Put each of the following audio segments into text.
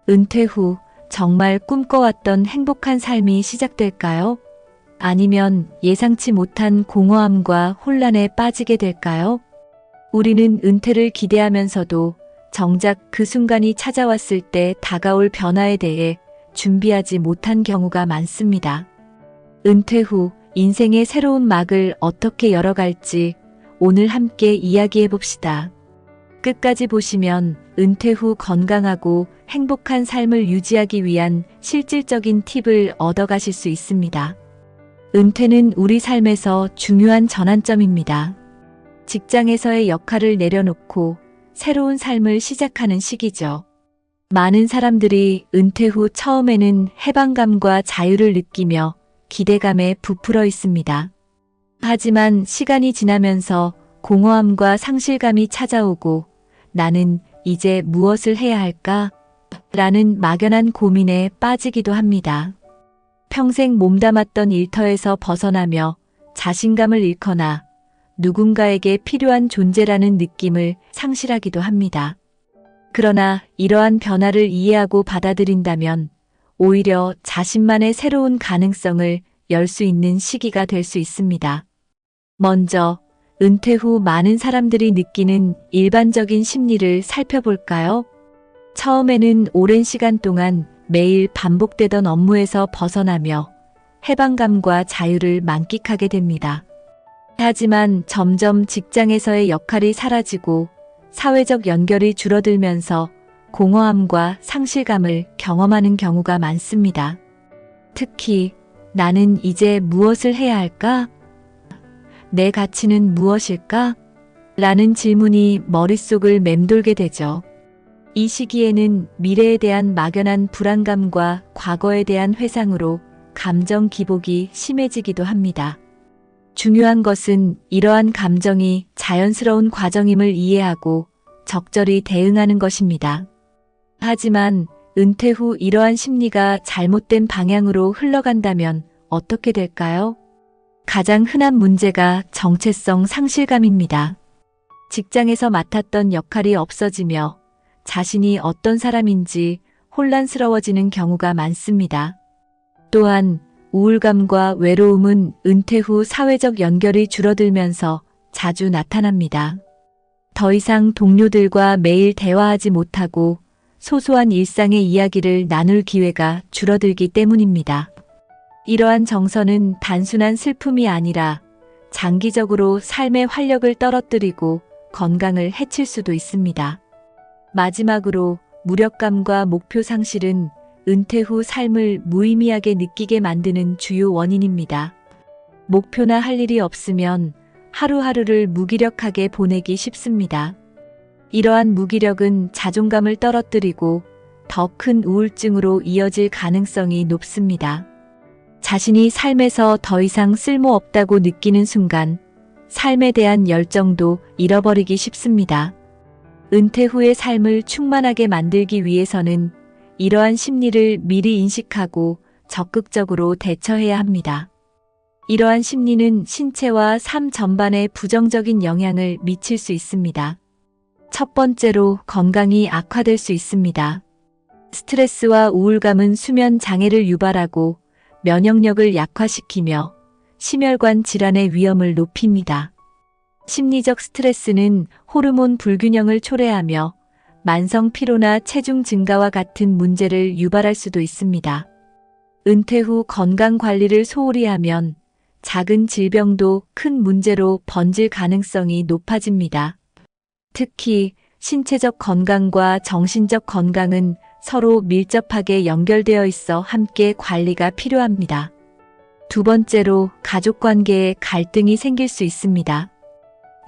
은퇴 후 정말 꿈꿔왔던 행복한 삶이 시작될까요? 아니면 예상치 못한 공허함과 혼란에 빠지게 될까요? 우리는 은퇴를 기대하면서도 정작 그 순간이 찾아왔을 때 다가올 변화에 대해 준비하지 못한 경우가 많습니다. 은퇴 후 인생의 새로운 막을 어떻게 열어갈지 오늘 함께 이야기해 봅시다. 끝까지 보시면 은퇴 후 건강하고 행복한 삶을 유지하기 위한 실질적인 팁을 얻어가실 수 있습니다. 은퇴는 우리 삶에서 중요한 전환점입니다. 직장에서의 역할을 내려놓고 새로운 삶을 시작하는 시기죠. 많은 사람들이 은퇴 후 처음에는 해방감과 자유를 느끼며 기대감에 부풀어 있습니다. 하지만 시간이 지나면서 공허함과 상실감이 찾아오고 나는 이제 무엇을 해야 할까? 라는 막연한 고민에 빠지기도 합니다. 평생 몸담았던 일터에서 벗어나며 자신감을 잃거나 누군가에게 필요한 존재라는 느낌을 상실하기도 합니다. 그러나 이러한 변화를 이해하고 받아들인다면 오히려 자신만의 새로운 가능성을 열 수 있는 시기가 될 수 있습니다. 먼저 은퇴 후 많은 사람들이 느끼는 일반적인 심리를 살펴볼까요? 처음에는 오랜 시간 동안 매일 반복되던 업무에서 벗어나며 해방감과 자유를 만끽하게 됩니다. 하지만 점점 직장에서의 역할이 사라지고 사회적 연결이 줄어들면서 공허함과 상실감을 경험하는 경우가 많습니다. 특히 나는 이제 무엇을 해야 할까? 내 가치는 무엇일까? 라는 질문이 머릿속을 맴돌게 되죠. 이 시기에는 미래에 대한 막연한 불안감과 과거에 대한 회상으로 감정 기복이 심해지기도 합니다. 중요한 것은 이러한 감정이 자연스러운 과정임을 이해하고 적절히 대응하는 것입니다. 하지만 은퇴 후 이러한 심리가 잘못된 방향으로 흘러간다면 어떻게 될까요? 가장 흔한 문제가 정체성 상실감입니다. 직장에서 맡았던 역할이 없어지며 자신이 어떤 사람인지 혼란스러워지는 경우가 많습니다. 또한 우울감과 외로움은 은퇴 후 사회적 연결이 줄어들면서 자주 나타납니다. 더 이상 동료들과 매일 대화하지 못하고 소소한 일상의 이야기를 나눌 기회가 줄어들기 때문입니다. 이러한 정서는 단순한 슬픔이 아니라 장기적으로 삶의 활력을 떨어뜨리고 건강을 해칠 수도 있습니다. 마지막으로 무력감과 목표 상실은 은퇴 후 삶을 무의미하게 느끼게 만드는 주요 원인입니다. 목표나 할 일이 없으면 하루하루를 무기력하게 보내기 쉽습니다. 이러한 무기력은 자존감을 떨어뜨리고 더 큰 우울증으로 이어질 가능성이 높습니다. 자신이 삶에서 더 이상 쓸모없다고 느끼는 순간 삶에 대한 열정도 잃어버리기 쉽습니다. 은퇴 후의 삶을 충만하게 만들기 위해서는 이러한 심리를 미리 인식하고 적극적으로 대처해야 합니다. 이러한 심리는 신체와 삶 전반에 부정적인 영향을 미칠 수 있습니다. 첫 번째로 건강이 악화될 수 있습니다. 스트레스와 우울감은 수면 장애를 유발하고 면역력을 약화시키며 심혈관 질환의 위험을 높입니다. 심리적 스트레스는 호르몬 불균형을 초래하며 만성 피로나 체중 증가와 같은 문제를 유발할 수도 있습니다. 은퇴 후 건강 관리를 소홀히 하면 작은 질병도 큰 문제로 번질 가능성이 높아집니다. 특히 신체적 건강과 정신적 건강은 서로 밀접하게 연결되어 있어 함께 관리가 필요합니다. 두 번째로 가족 관계에 갈등이 생길 수 있습니다.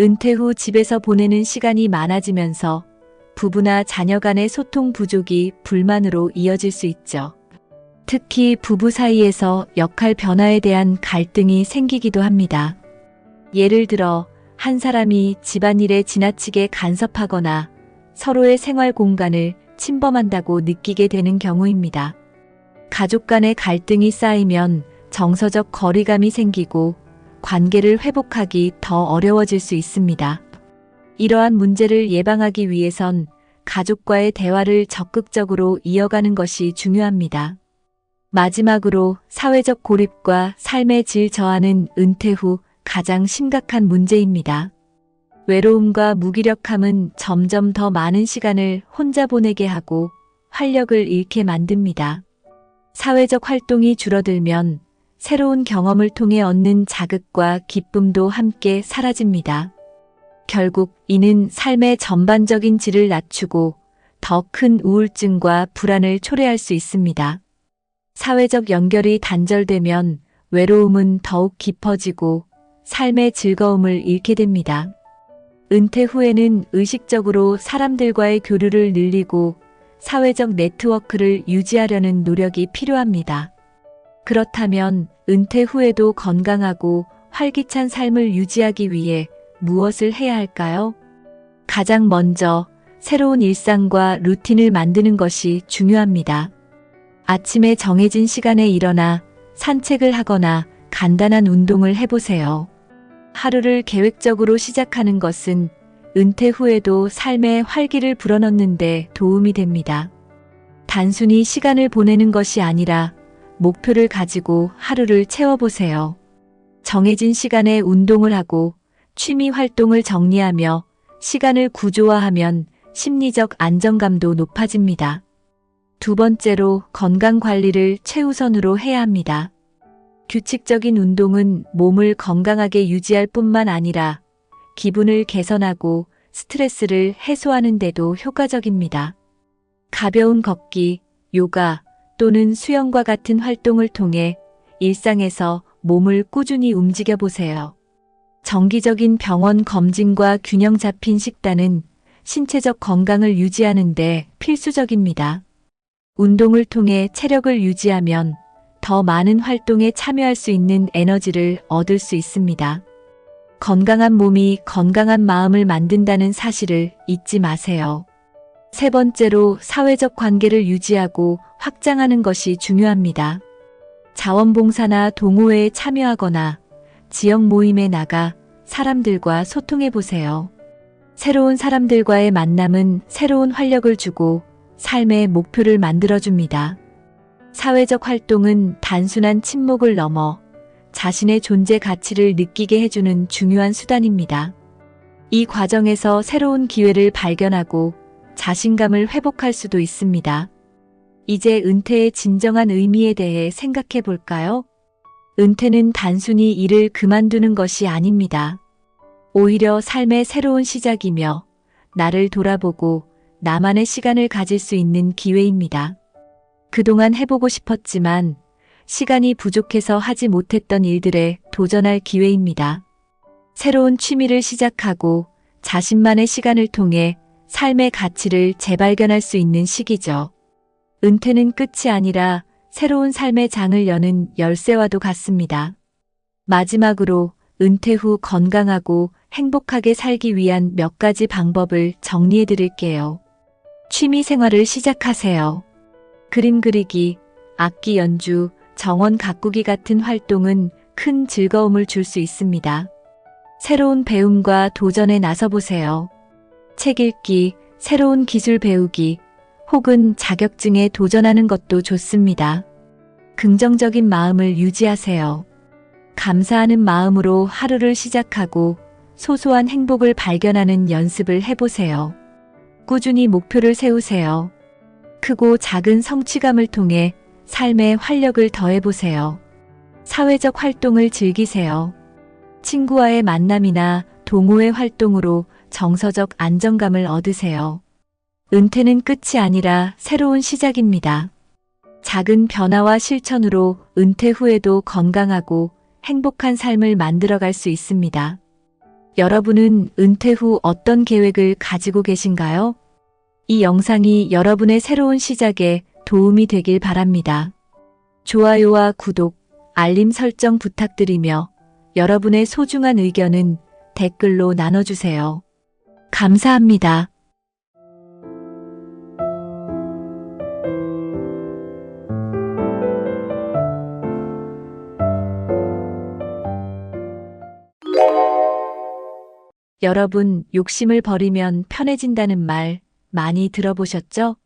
은퇴 후 집에서 보내는 시간이 많아지면서 부부나 자녀 간의 소통 부족이 불만으로 이어질 수 있죠. 특히 부부 사이에서 역할 변화에 대한 갈등이 생기기도 합니다. 예를 들어 한 사람이 집안일에 지나치게 간섭하거나 서로의 생활 공간을 침범한다고 느끼게 되는 경우입니다. 가족 간의 갈등이 쌓이면 정서적 거리감이 생기고 관계를 회복하기 더 어려워질 수 있습니다. 이러한 문제를 예방하기 위해선 가족과의 대화를 적극적으로 이어가는 것이 중요합니다. 마지막으로 사회적 고립과 삶의 질 저하는 은퇴 후 가장 심각한 문제입니다. 외로움과 무기력함은 점점 더 많은 시간을 혼자 보내게 하고 활력을 잃게 만듭니다. 사회적 활동이 줄어들면 새로운 경험을 통해 얻는 자극과 기쁨도 함께 사라집니다. 결국 이는 삶의 전반적인 질을 낮추고 더 큰 우울증과 불안을 초래할 수 있습니다. 사회적 연결이 단절되면 외로움은 더욱 깊어지고 삶의 즐거움을 잃게 됩니다. 은퇴 후에는 의식적으로 사람들과의 교류를 늘리고 사회적 네트워크를 유지하려는 노력이 필요합니다. 그렇다면 은퇴 후에도 건강하고 활기찬 삶을 유지하기 위해 무엇을 해야 할까요? 가장 먼저 새로운 일상과 루틴을 만드는 것이 중요합니다. 아침에 정해진 시간에 일어나 산책을 하거나 간단한 운동을 해보세요. 하루를 계획적으로 시작하는 것은 은퇴 후에도 삶의 활기를 불어넣는 데 도움이 됩니다. 단순히 시간을 보내는 것이 아니라 목표를 가지고 하루를 채워보세요. 정해진 시간에 운동을 하고 취미 활동을 정리하며 시간을 구조화하면 심리적 안정감도 높아집니다. 두 번째로 건강 관리를 최우선으로 해야 합니다. 규칙적인 운동은 몸을 건강하게 유지할 뿐만 아니라 기분을 개선하고 스트레스를 해소하는 데도 효과적입니다. 가벼운 걷기, 요가 또는 수영과 같은 활동을 통해 일상에서 몸을 꾸준히 움직여 보세요. 정기적인 병원 검진과 균형 잡힌 식단은 신체적 건강을 유지하는 데 필수적입니다. 운동을 통해 체력을 유지하면 더 많은 활동에 참여할 수 있는 에너지를 얻을 수 있습니다. 건강한 몸이 건강한 마음을 만든다는 사실을 잊지 마세요. 세 번째로 사회적 관계를 유지하고 확장하는 것이 중요합니다. 자원봉사나 동호회에 참여하거나 지역 모임에 나가 사람들과 소통해 보세요. 새로운 사람들과의 만남은 새로운 활력을 주고 삶의 목표를 만들어줍니다. 사회적 활동은 단순한 친목을 넘어 자신의 존재 가치를 느끼게 해주는 중요한 수단입니다. 이 과정에서 새로운 기회를 발견하고 자신감을 회복할 수도 있습니다. 이제 은퇴의 진정한 의미에 대해 생각해 볼까요? 은퇴는 단순히 일을 그만두는 것이 아닙니다. 오히려 삶의 새로운 시작이며 나를 돌아보고 나만의 시간을 가질 수 있는 기회입니다. 그동안 해보고 싶었지만 시간이 부족해서 하지 못했던 일들에 도전할 기회입니다. 새로운 취미를 시작하고 자신만의 시간을 통해 삶의 가치를 재발견할 수 있는 시기죠. 은퇴는 끝이 아니라 새로운 삶의 장을 여는 열쇠와도 같습니다. 마지막으로 은퇴 후 건강하고 행복하게 살기 위한 몇 가지 방법을 정리해 드릴게요. 취미 생활을 시작하세요. 그림 그리기, 악기 연주, 정원 가꾸기 같은 활동은 큰 즐거움을 줄 수 있습니다. 새로운 배움과 도전에 나서보세요. 책 읽기, 새로운 기술 배우기, 혹은 자격증에 도전하는 것도 좋습니다. 긍정적인 마음을 유지하세요. 감사하는 마음으로 하루를 시작하고 소소한 행복을 발견하는 연습을 해보세요. 꾸준히 목표를 세우세요. 크고 작은 성취감을 통해 삶에 활력을 더해보세요. 사회적 활동을 즐기세요. 친구와의 만남이나 동호회 활동으로 정서적 안정감을 얻으세요. 은퇴는 끝이 아니라 새로운 시작입니다. 작은 변화와 실천으로 은퇴 후에도 건강하고 행복한 삶을 만들어갈 수 있습니다. 여러분은 은퇴 후 어떤 계획을 가지고 계신가요? 이 영상이 여러분의 새로운 시작에 도움이 되길 바랍니다. 좋아요와 구독, 알림 설정 부탁드리며 여러분의 소중한 의견은 댓글로 나눠주세요. 감사합니다. 여러분, 욕심을 버리면 편해진다는 말 많이 들어보셨죠?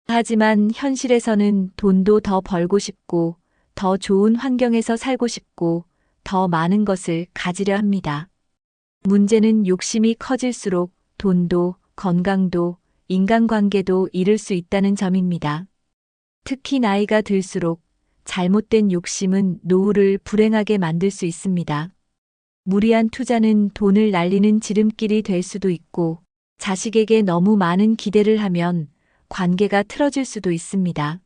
하지만 현실에서는 돈도 더 벌고 싶고, 더 좋은 환경에서 살고 싶고, 더 많은 것을 가지려 합니다. 문제는 욕심이 커질수록 돈도, 건강도, 인간관계도 잃을 수 있다는 점입니다. 특히 나이가 들수록 잘못된 욕심은 노후를 불행하게 만들 수 있습니다. 무리한 투자는 돈을 날리는 지름길이 될 수도 있고, 자식에게 너무 많은 기대를 하면 관계가 틀어질 수도 있습니다.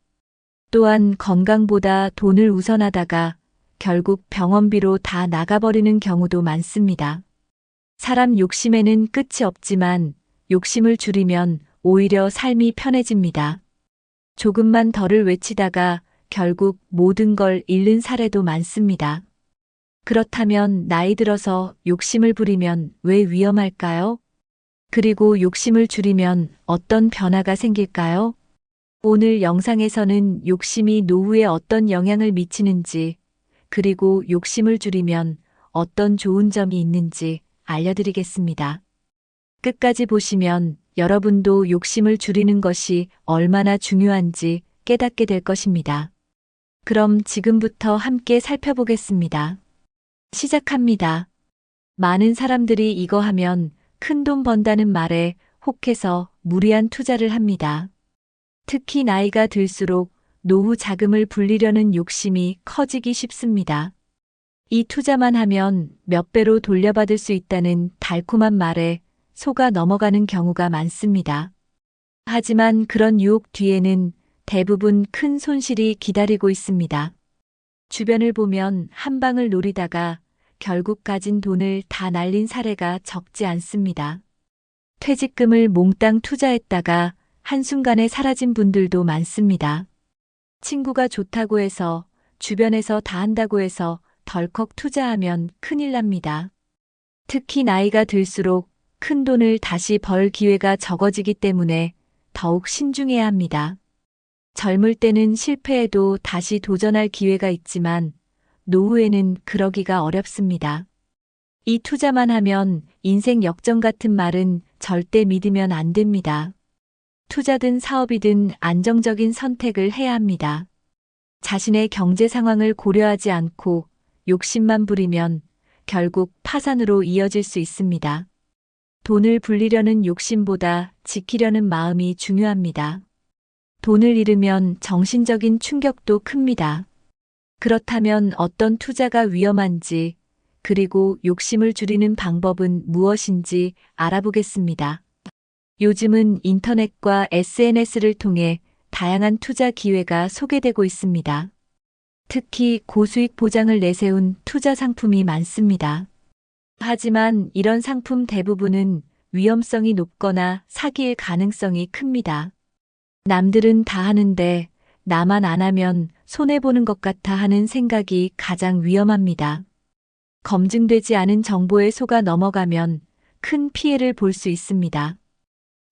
또한 건강보다 돈을 우선하다가 결국 병원비로 다 나가버리는 경우도 많습니다. 사람 욕심에는 끝이 없지만 욕심을 줄이면 오히려 삶이 편해집니다. 조금만 덜을 외치다가 결국 모든 걸 잃는 사례도 많습니다. 그렇다면 나이 들어서 욕심을 부리면 왜 위험할까요? 그리고 욕심을 줄이면 어떤 변화가 생길까요? 오늘 영상에서는 욕심이 노후에 어떤 영향을 미치는지, 그리고 욕심을 줄이면 어떤 좋은 점이 있는지 알려드리겠습니다. 끝까지 보시면 여러분도 욕심을 줄이는 것이 얼마나 중요한지 깨닫게 될 것입니다. 그럼 지금부터 함께 살펴보겠습니다. 시작합니다. 많은 사람들이 이거 하면 큰 돈 번다는 말에 혹해서 무리한 투자를 합니다. 특히 나이가 들수록 노후 자금을 불리려는 욕심이 커지기 쉽습니다. 이 투자만 하면 몇 배로 돌려받을 수 있다는 달콤한 말에 속아 넘어가는 경우가 많습니다. 하지만 그런 유혹 뒤에는 대부분 큰 손실이 기다리고 있습니다. 주변을 보면 한 방을 노리다가 결국 가진 돈을 다 날린 사례가 적지 않습니다. 퇴직금을 몽땅 투자했다가 한순간에 사라진 분들도 많습니다. 친구가 좋다고 해서, 주변에서 다 한다고 해서 덜컥 투자하면 큰일 납니다. 특히 나이가 들수록 큰 돈을 다시 벌 기회가 적어지기 때문에 더욱 신중해야 합니다. 젊을 때는 실패해도 다시 도전할 기회가 있지만 노후에는 그러기가 어렵습니다. 이 투자만 하면 인생 역전 같은 말은 절대 믿으면 안 됩니다. 투자든 사업이든 안정적인 선택을 해야 합니다. 자신의 경제 상황을 고려하지 않고 욕심만 부리면 결국 파산으로 이어질 수 있습니다. 돈을 불리려는 욕심보다 지키려는 마음이 중요합니다. 돈을 잃으면 정신적인 충격도 큽니다. 그렇다면 어떤 투자가 위험한지, 그리고 욕심을 줄이는 방법은 무엇인지 알아보겠습니다. 요즘은 인터넷과 SNS를 통해 다양한 투자 기회가 소개되고 있습니다. 특히 고수익 보장을 내세운 투자 상품이 많습니다. 하지만 이런 상품 대부분은 위험성이 높거나 사기일 가능성이 큽니다. 남들은 다 하는데 나만 안 하면 손해보는 것 같아 하는 생각이 가장 위험합니다. 검증되지 않은 정보에 속아 넘어가면 큰 피해를 볼 수 있습니다.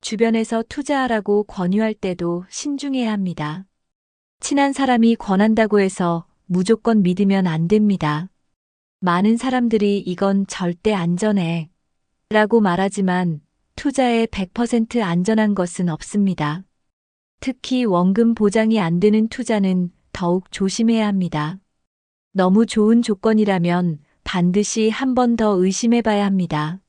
주변에서 투자하라고 권유할 때도 신중해야 합니다. 친한 사람이 권한다고 해서 무조건 믿으면 안 됩니다. 많은 사람들이 이건 절대 안전해 라고 말하지만 투자에 100% 안전한 것은 없습니다. 특히 원금 보장이 안 되는 투자는 더욱 조심해야 합니다. 너무 좋은 조건이라면 반드시 한 번 더 의심해 봐야 합니다.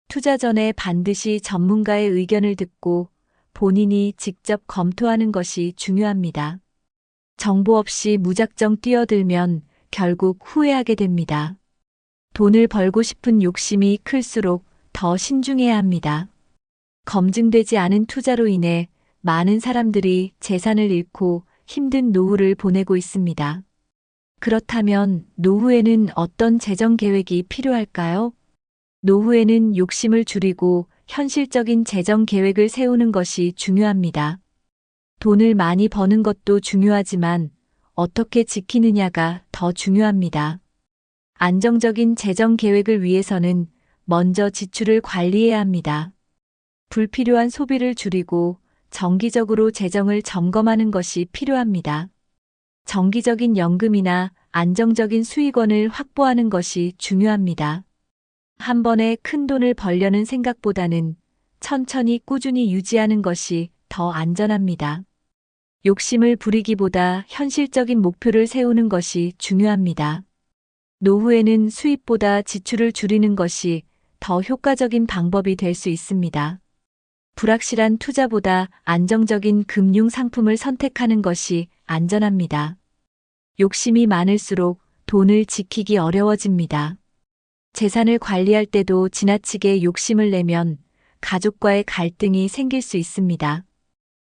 투자 전에 반드시 전문가의 의견을 듣고 본인이 직접 검토하는 것이 중요합니다. 정보 없이 무작정 뛰어들면 결국 후회하게 됩니다. 돈을 벌고 싶은 욕심이 클수록 더 신중해야 합니다. 검증되지 않은 투자로 인해 많은 사람들이 재산을 잃고 힘든 노후를 보내고 있습니다. 그렇다면 노후에는 어떤 재정 계획이 필요할까요? 노후에는 욕심을 줄이고 현실적인 재정 계획을 세우는 것이 중요합니다. 돈을 많이 버는 것도 중요하지만 어떻게 지키느냐가 더 중요합니다. 안정적인 재정 계획을 위해서는 먼저 지출을 관리해야 합니다. 불필요한 소비를 줄이고 정기적으로 재정을 점검하는 것이 필요합니다. 정기적인 연금이나 안정적인 수익원을 확보하는 것이 중요합니다. 한 번에 큰 돈을 벌려는 생각보다는 천천히 꾸준히 유지하는 것이 더 안전합니다. 욕심을 부리기보다 현실적인 목표를 세우는 것이 중요합니다. 노후에는 수입보다 지출을 줄이는 것이 더 효과적인 방법이 될 수 있습니다. 불확실한 투자보다 안정적인 금융 상품을 선택하는 것이 안전합니다. 욕심이 많을수록 돈을 지키기 어려워집니다. 재산을 관리할 때도 지나치게 욕심을 내면 가족과의 갈등이 생길 수 있습니다.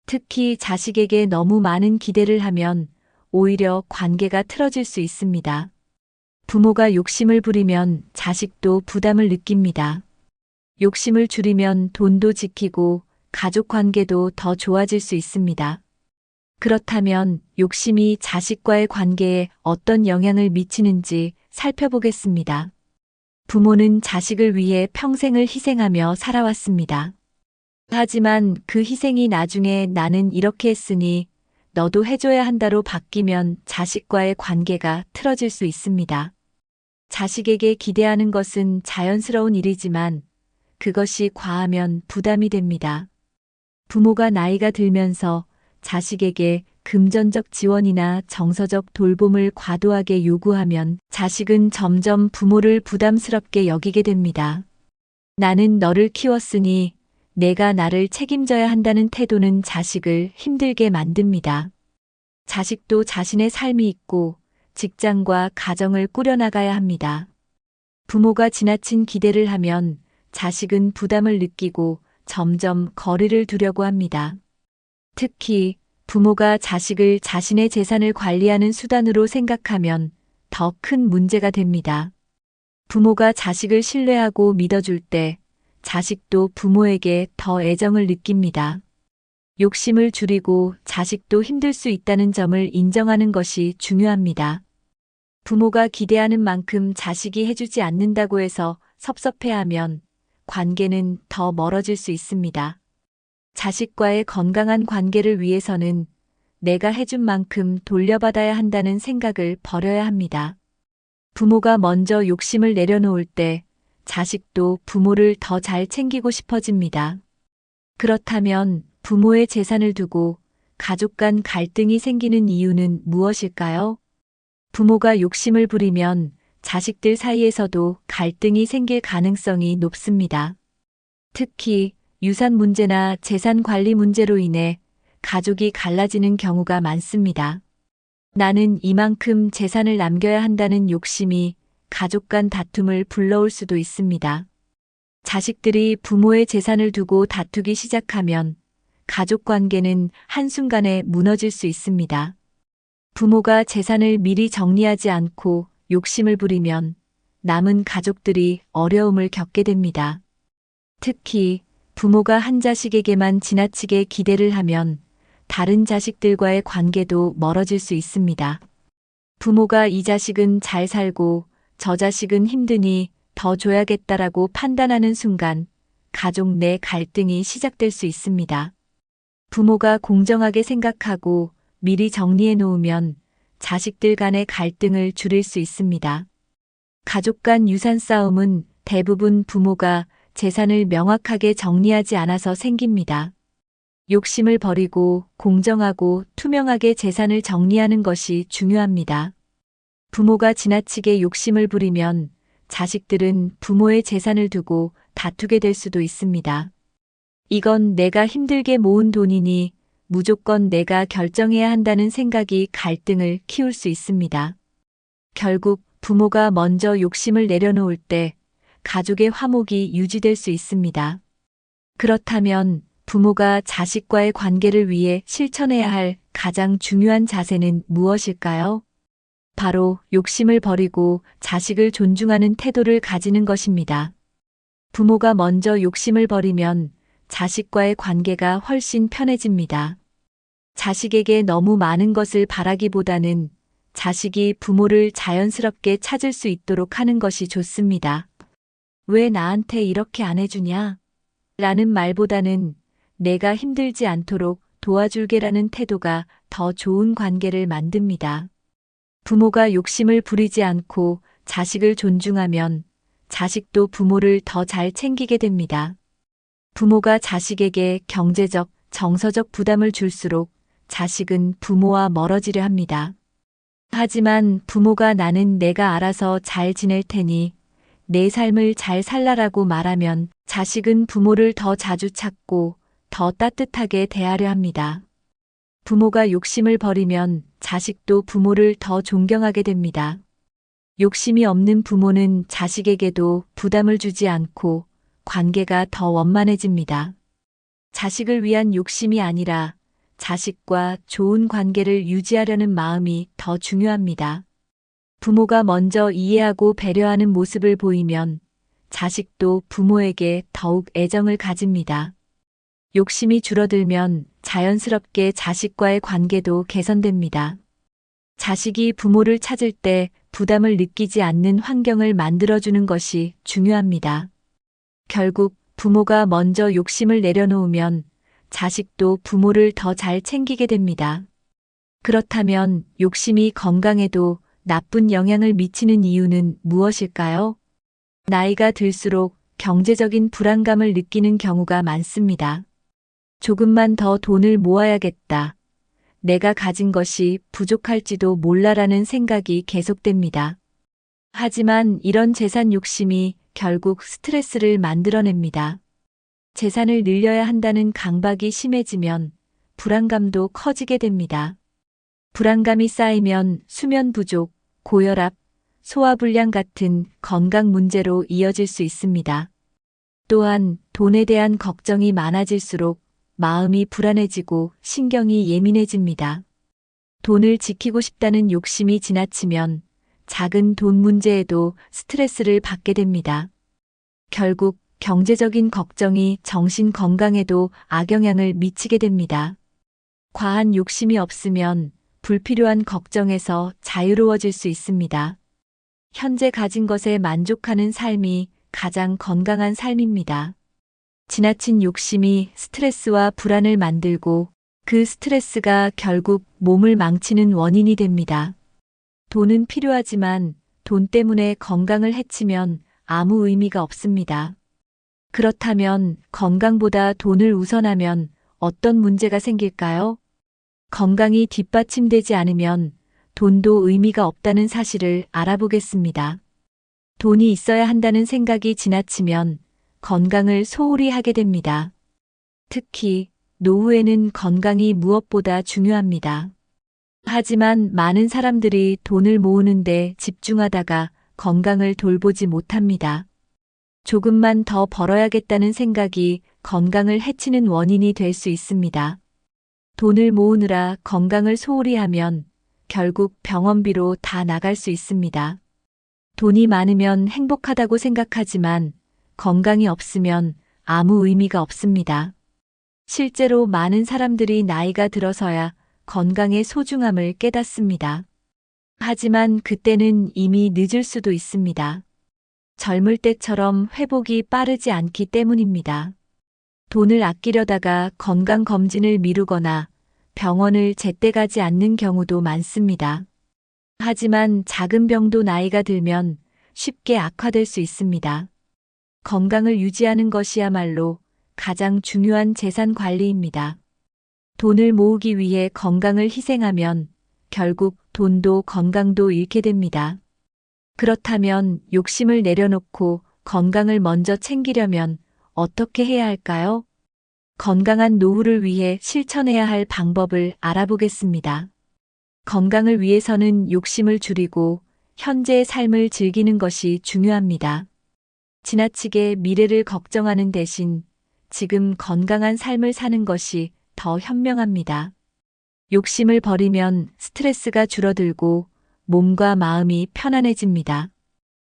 특히 자식에게 너무 많은 기대를 하면 오히려 관계가 틀어질 수 있습니다. 부모가 욕심을 부리면 자식도 부담을 느낍니다. 욕심을 줄이면 돈도 지키고 가족 관계도 더 좋아질 수 있습니다. 그렇다면 욕심이 자식과의 관계에 어떤 영향을 미치는지 살펴보겠습니다. 부모는 자식을 위해 평생을 희생하며 살아왔습니다. 하지만 그 희생이 나중에 나는 이렇게 했으니 너도 해줘야 한다로 바뀌면 자식과의 관계가 틀어질 수 있습니다. 자식에게 기대하는 것은 자연스러운 일이지만 그것이 과하면 부담이 됩니다. 부모가 나이가 들면서 자식에게 금전적 지원이나 정서적 돌봄을 과도하게 요구하면 자식은 점점 부모를 부담스럽게 여기게 됩니다. 나는 너를 키웠으니 내가 나를 책임져야 한다는 태도는 자식을 힘들게 만듭니다. 자식도 자신의 삶이 있고 직장과 가정을 꾸려나가야 합니다. 부모가 지나친 기대를 하면 자식은 부담을 느끼고 점점 거리를 두려고 합니다. 특히 부모가 자식을 자신의 재산을 관리하는 수단으로 생각하면 더 큰 문제가 됩니다. 부모가 자식을 신뢰하고 믿어줄 때 자식도 부모에게 더 애정을 느낍니다. 욕심을 줄이고 자식도 힘들 수 있다는 점을 인정하는 것이 중요합니다. 부모가 기대하는 만큼 자식이 해주지 않는다고 해서 섭섭해하면 관계는 더 멀어질 수 있습니다. 자식과의 건강한 관계를 위해서는 내가 해준 만큼 돌려받아야 한다는 생각을 버려야 합니다. 부모가 먼저 욕심을 내려놓을 때 자식도 부모를 더 잘 챙기고 싶어집니다. 그렇다면 부모의 재산을 두고 가족 간 갈등이 생기는 이유는 무엇일까요? 부모가 욕심을 부리면 자식들 사이에서도 갈등이 생길 가능성이 높습니다. 특히 유산 문제나 재산 관리 문제로 인해 가족이 갈라지는 경우가 많습니다. 나는 이만큼 재산을 남겨야 한다는 욕심이 가족 간 다툼을 불러올 수도 있습니다. 자식들이 부모의 재산을 두고 다투기 시작하면 가족 관계는 한순간에 무너질 수 있습니다. 부모가 재산을 미리 정리하지 않고 욕심을 부리면 남은 가족들이 어려움을 겪게 됩니다. 특히 부모가 한 자식에게만 지나치게 기대를 하면 다른 자식들과의 관계도 멀어질 수 있습니다. 부모가 이 자식은 잘 살고 저 자식은 힘드니 더 줘야겠다라고 판단하는 순간 가족 내 갈등이 시작될 수 있습니다. 부모가 공정하게 생각하고 미리 정리해 놓으면 자식들 간의 갈등을 줄일 수 있습니다. 가족 간 유산 싸움은 대부분 부모가 재산을 명확하게 정리하지 않아서 생깁니다. 욕심을 버리고 공정하고 투명하게 재산을 정리하는 것이 중요합니다. 부모가 지나치게 욕심을 부리면 자식들은 부모의 재산을 두고 다투게 될 수도 있습니다. 이건 내가 힘들게 모은 돈이니 무조건 내가 결정해야 한다는 생각이 갈등을 키울 수 있습니다. 결국 부모가 먼저 욕심을 내려놓을 때 가족의 화목이 유지될 수 있습니다. 그렇다면 부모가 자식과의 관계를 위해 실천해야 할 가장 중요한 자세는 무엇일까요? 바로 욕심을 버리고 자식을 존중하는 태도를 가지는 것입니다. 부모가 먼저 욕심을 버리면 자식과의 관계가 훨씬 편해집니다. 자식에게 너무 많은 것을 바라기보다는 자식이 부모를 자연스럽게 찾을 수 있도록 하는 것이 좋습니다. 왜 나한테 이렇게 안 해주냐? 라는 말보다는 내가 힘들지 않도록 도와줄게라는 태도가 더 좋은 관계를 만듭니다. 부모가 욕심을 부리지 않고 자식을 존중하면 자식도 부모를 더 잘 챙기게 됩니다. 부모가 자식에게 경제적, 정서적 부담을 줄수록 자식은 부모와 멀어지려 합니다. 하지만 부모가 나는 내가 알아서 잘 지낼 테니 내 삶을 잘 살라라고 말하면 자식은 부모를 더 자주 찾고 더 따뜻하게 대하려 합니다. 부모가 욕심을 버리면 자식도 부모를 더 존경하게 됩니다. 욕심이 없는 부모는 자식에게도 부담을 주지 않고 관계가 더 원만해집니다. 자식을 위한 욕심이 아니라 자식과 좋은 관계를 유지하려는 마음이 더 중요합니다. 부모가 먼저 이해하고 배려하는 모습을 보이면 자식도 부모에게 더욱 애정을 가집니다. 욕심이 줄어들면 자연스럽게 자식과의 관계도 개선됩니다. 자식이 부모를 찾을 때 부담을 느끼지 않는 환경을 만들어주는 것이 중요합니다. 결국 부모가 먼저 욕심을 내려놓으면 자식도 부모를 더 잘 챙기게 됩니다. 그렇다면 욕심이 건강에도 나쁜 영향을 미치는 이유는 무엇일까요? 나이가 들수록 경제적인 불안감을 느끼는 경우가 많습니다. 조금만 더 돈을 모아야겠다. 내가 가진 것이 부족할지도 몰라라는 생각이 계속됩니다. 하지만 이런 재산 욕심이 결국 스트레스를 만들어냅니다. 재산을 늘려야 한다는 강박이 심해지면 불안감도 커지게 됩니다. 불안감이 쌓이면 수면 부족, 고혈압, 소화불량 같은 건강 문제로 이어질 수 있습니다. 또한 돈에 대한 걱정이 많아질수록 마음이 불안해지고 신경이 예민해집니다. 돈을 지키고 싶다는 욕심이 지나치면 작은 돈 문제에도 스트레스를 받게 됩니다. 결국 경제적인 걱정이 정신 건강에도 악영향을 미치게 됩니다. 과한 욕심이 없으면 불필요한 걱정에서 자유로워질 수 있습니다. 현재 가진 것에 만족하는 삶이 가장 건강한 삶입니다. 지나친 욕심이 스트레스와 불안을 만들고 그 스트레스가 결국 몸을 망치는 원인이 됩니다. 돈은 필요하지만 돈 때문에 건강을 해치면 아무 의미가 없습니다. 그렇다면 건강보다 돈을 우선하면 어떤 문제가 생길까요? 건강이 뒷받침되지 않으면 돈도 의미가 없다는 사실을 알아보겠습니다. 돈이 있어야 한다는 생각이 지나치면 건강을 소홀히 하게 됩니다. 특히 노후에는 건강이 무엇보다 중요합니다. 하지만 많은 사람들이 돈을 모으는데 집중하다가 건강을 돌보지 못합니다. 조금만 더 벌어야겠다는 생각이 건강을 해치는 원인이 될 수 있습니다. 돈을 모으느라 건강을 소홀히 하면 결국 병원비로 다 나갈 수 있습니다. 돈이 많으면 행복하다고 생각하지만 건강이 없으면 아무 의미가 없습니다. 실제로 많은 사람들이 나이가 들어서야 건강의 소중함을 깨닫습니다. 하지만 그때는 이미 늦을 수도 있습니다. 젊을 때처럼 회복이 빠르지 않기 때문입니다. 돈을 아끼려다가 건강검진을 미루거나 병원을 제때 가지 않는 경우도 많습니다. 하지만 작은 병도 나이가 들면 쉽게 악화될 수 있습니다. 건강을 유지하는 것이야말로 가장 중요한 재산 관리입니다. 돈을 모으기 위해 건강을 희생하면 결국 돈도 건강도 잃게 됩니다. 그렇다면 욕심을 내려놓고 건강을 먼저 챙기려면 어떻게 해야 할까요? 건강한 노후를 위해 실천해야 할 방법을 알아보겠습니다. 건강을 위해서는 욕심을 줄이고 현재의 삶을 즐기는 것이 중요합니다. 지나치게 미래를 걱정하는 대신 지금 건강한 삶을 사는 것이 더 현명합니다. 욕심을 버리면 스트레스가 줄어들고 몸과 마음이 편안해집니다.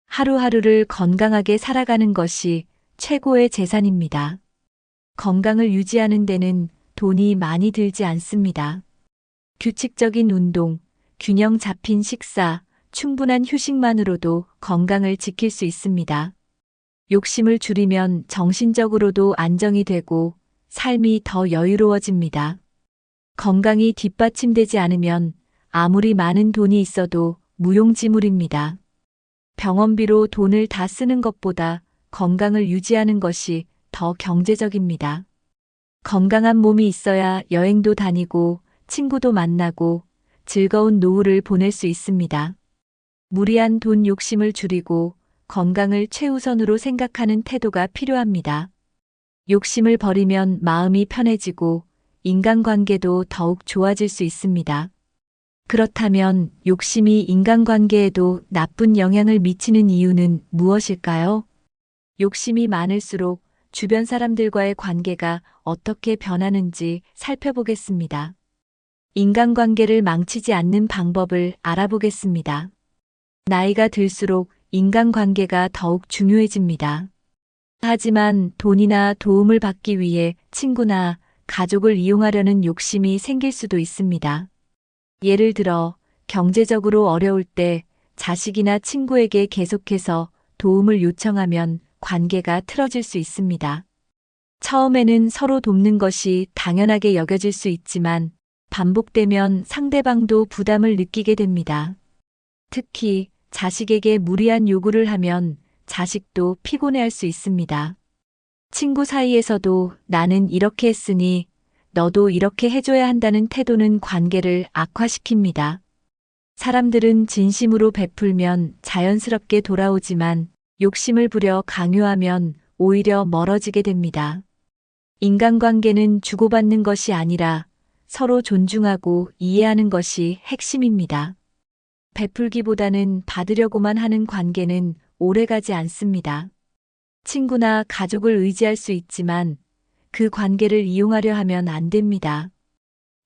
하루하루를 건강하게 살아가는 것이 최고의 재산입니다. 건강을 유지하는 데는 돈이 많이 들지 않습니다. 규칙적인 운동, 균형 잡힌 식사, 충분한 휴식만으로도 건강을 지킬 수 있습니다. 욕심을 줄이면 정신적으로도 안정이 되고 삶이 더 여유로워집니다. 건강이 뒷받침되지 않으면 아무리 많은 돈이 있어도 무용지물입니다. 병원비로 돈을 다 쓰는 것보다 건강을 유지하는 것이 더 경제적입니다. 건강한 몸이 있어야 여행도 다니고 친구도 만나고 즐거운 노후를 보낼 수 있습니다. 무리한 돈 욕심을 줄이고 건강을 최우선으로 생각하는 태도가 필요합니다. 욕심을 버리면 마음이 편해지고 인간관계도 더욱 좋아질 수 있습니다. 그렇다면 욕심이 인간관계에도 나쁜 영향을 미치는 이유는 무엇일까요? 욕심이 많을수록 주변 사람들과의 관계가 어떻게 변하는지 살펴보겠습니다. 인간관계를 망치지 않는 방법을 알아보겠습니다. 나이가 들수록 인간관계가 더욱 중요해집니다. 하지만 돈이나 도움을 받기 위해 친구나 가족을 이용하려는 욕심이 생길 수도 있습니다. 예를 들어 경제적으로 어려울 때 자식이나 친구에게 계속해서 도움을 요청하면 관계가 틀어질 수 있습니다. 처음에는 서로 돕는 것이 당연하게 여겨질 수 있지만 반복되면 상대방도 부담을 느끼게 됩니다. 특히 자식에게 무리한 요구를 하면 자식도 피곤해할 수 있습니다. 친구 사이에서도 나는 이렇게 했으니 너도 이렇게 해줘야 한다는 태도는 관계를 악화시킵니다. 사람들은 진심으로 베풀면 자연스럽게 돌아오지만 욕심을 부려 강요하면 오히려 멀어지게 됩니다. 인간관계는 주고받는 것이 아니라 서로 존중하고 이해하는 것이 핵심입니다. 베풀기보다는 받으려고만 하는 관계는 오래가지 않습니다. 친구나 가족을 의지할 수 있지만 그 관계를 이용하려 하면 안 됩니다.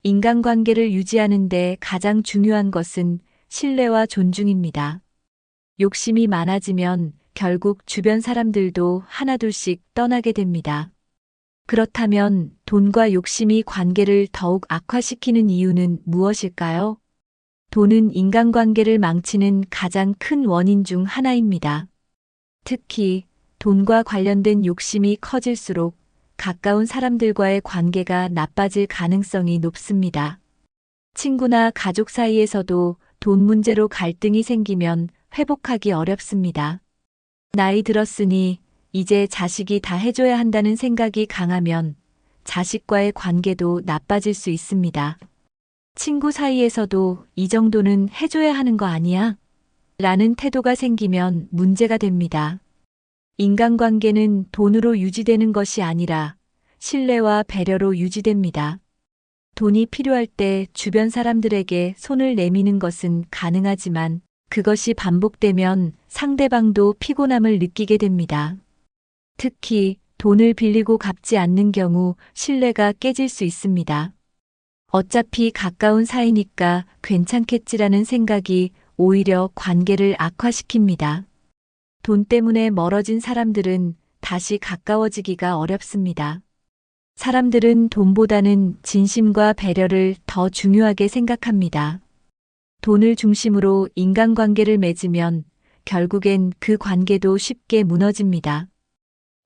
인간관계를 유지하는데 가장 중요한 것은 신뢰와 존중입니다. 욕심이 많아지면 결국 주변 사람들도 하나둘씩 떠나게 됩니다. 그렇다면 돈과 욕심이 관계를 더욱 악화시키는 이유는 무엇일까요? 돈은 인간관계를 망치는 가장 큰 원인 중 하나입니다. 특히 돈과 관련된 욕심이 커질수록 가까운 사람들과의 관계가 나빠질 가능성이 높습니다. 친구나 가족 사이에서도 돈 문제로 갈등이 생기면 회복하기 어렵습니다. 나이 들었으니 이제 자식이 다 해줘야 한다는 생각이 강하면 자식과의 관계도 나빠질 수 있습니다. 친구 사이에서도 이 정도는 해줘야 하는 거 아니야? 라는 태도가 생기면 문제가 됩니다. 인간관계는 돈으로 유지되는 것이 아니라 신뢰와 배려로 유지됩니다. 돈이 필요할 때 주변 사람들에게 손을 내미는 것은 가능하지만 그것이 반복되면 상대방도 피곤함을 느끼게 됩니다. 특히 돈을 빌리고 갚지 않는 경우 신뢰가 깨질 수 있습니다. 어차피 가까운 사이니까 괜찮겠지라는 생각이 오히려 관계를 악화시킵니다. 돈 때문에 멀어진 사람들은 다시 가까워지기가 어렵습니다. 사람들은 돈보다는 진심과 배려를 더 중요하게 생각합니다. 돈을 중심으로 인간관계를 맺으면 결국엔 그 관계도 쉽게 무너집니다.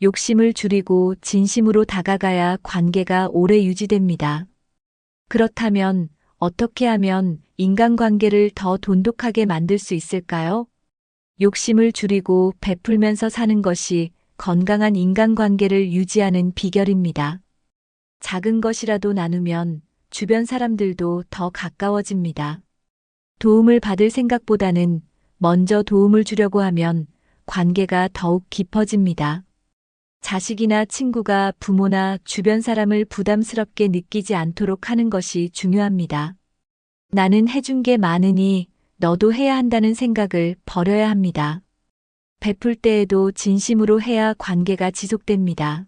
욕심을 줄이고 진심으로 다가가야 관계가 오래 유지됩니다. 그렇다면 어떻게 하면 인간관계를 더 돈독하게 만들 수 있을까요? 욕심을 줄이고 베풀면서 사는 것이 건강한 인간관계를 유지하는 비결입니다. 작은 것이라도 나누면 주변 사람들도 더 가까워집니다. 도움을 받을 생각보다는 먼저 도움을 주려고 하면 관계가 더욱 깊어집니다. 자식이나 친구가 부모나 주변 사람을 부담스럽게 느끼지 않도록 하는 것이 중요합니다. 나는 해준 게 많으니 너도 해야 한다는 생각을 버려야 합니다. 베풀 때에도 진심으로 해야 관계가 지속됩니다.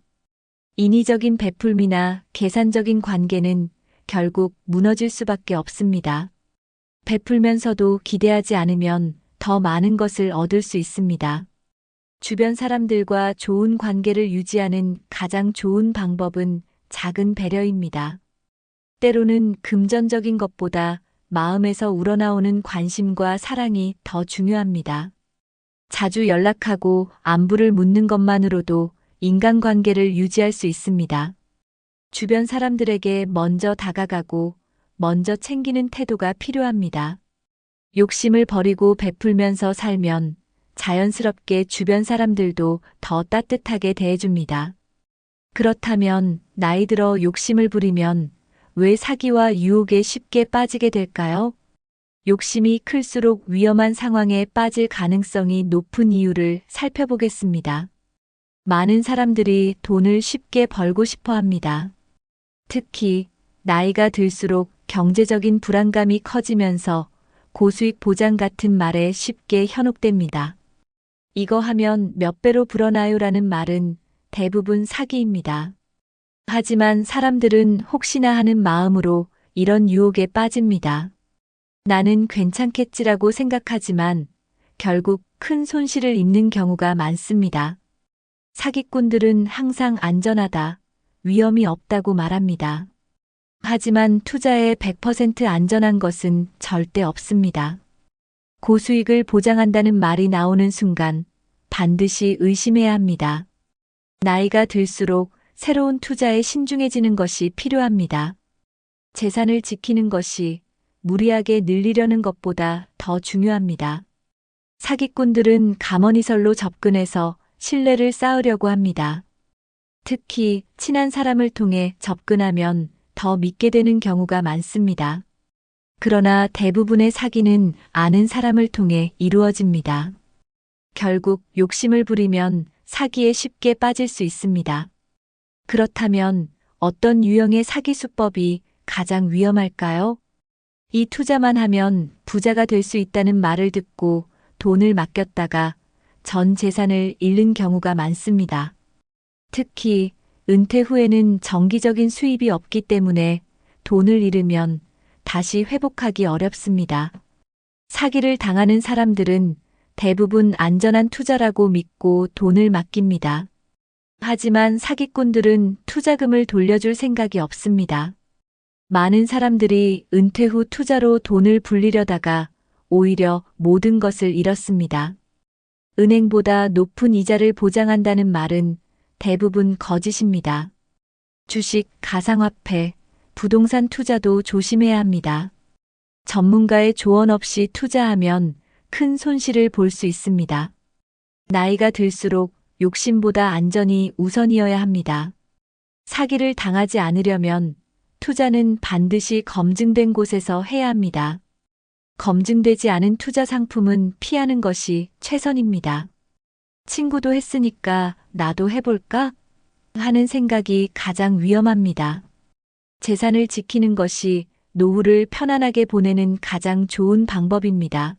인위적인 베풀미나 계산적인 관계는 결국 무너질 수밖에 없습니다. 베풀면서도 기대하지 않으면 더 많은 것을 얻을 수 있습니다. 주변 사람들과 좋은 관계를 유지하는 가장 좋은 방법은 작은 배려입니다. 때로는 금전적인 것보다 마음에서 우러나오는 관심과 사랑이 더 중요합니다. 자주 연락하고 안부를 묻는 것만으로도 인간관계를 유지할 수 있습니다. 주변 사람들에게 먼저 다가가고 먼저 챙기는 태도가 필요합니다. 욕심을 버리고 베풀면서 살면 자연스럽게 주변 사람들도 더 따뜻하게 대해줍니다. 그렇다면 나이 들어 욕심을 부리면 왜 사기와 유혹에 쉽게 빠지게 될까요? 욕심이 클수록 위험한 상황에 빠질 가능성이 높은 이유를 살펴보겠습니다. 많은 사람들이 돈을 쉽게 벌고 싶어 합니다. 특히 나이가 들수록 경제적인 불안감이 커지면서 고수익 보장 같은 말에 쉽게 현혹됩니다. 이거 하면 몇 배로 불어나요라는 말은 대부분 사기입니다. 하지만 사람들은 혹시나 하는 마음으로 이런 유혹에 빠집니다. 나는 괜찮겠지라고 생각하지만 결국 큰 손실을 입는 경우가 많습니다. 사기꾼들은 항상 안전하다, 위험이 없다고 말합니다. 하지만 투자에 100% 안전한 것은 절대 없습니다. 고수익을 보장한다는 말이 나오는 순간 반드시 의심해야 합니다. 나이가 들수록 새로운 투자에 신중해지는 것이 필요합니다. 재산을 지키는 것이 무리하게 늘리려는 것보다 더 중요합니다. 사기꾼들은 감언이설로 접근해서 신뢰를 쌓으려고 합니다. 특히 친한 사람을 통해 접근하면 더 믿게 되는 경우가 많습니다. 그러나 대부분의 사기는 아는 사람을 통해 이루어집니다. 결국 욕심을 부리면 사기에 쉽게 빠질 수 있습니다. 그렇다면 어떤 유형의 사기 수법이 가장 위험할까요? 이 투자만 하면 부자가 될 수 있다는 말을 듣고 돈을 맡겼다가 전 재산을 잃는 경우가 많습니다. 특히 은퇴 후에는 정기적인 수입이 없기 때문에 돈을 잃으면 다시 회복하기 어렵습니다. 사기를 당하는 사람들은 대부분 안전한 투자라고 믿고 돈을 맡깁니다. 하지만 사기꾼들은 투자금을 돌려줄 생각이 없습니다. 많은 사람들이 은퇴 후 투자로 돈을 불리려다가 오히려 모든 것을 잃었습니다. 은행보다 높은 이자를 보장한다는 말은 대부분 거짓입니다. 주식, 가상화폐, 부동산 투자도 조심해야 합니다. 전문가의 조언 없이 투자하면 큰 손실을 볼 수 있습니다. 나이가 들수록 욕심보다 안전이 우선이어야 합니다. 사기를 당하지 않으려면 투자는 반드시 검증된 곳에서 해야 합니다. 검증되지 않은 투자 상품은 피하는 것이 최선입니다. 친구도 했으니까 나도 해볼까? 하는 생각이 가장 위험합니다. 재산을 지키는 것이 노후를 편안하게 보내는 가장 좋은 방법입니다.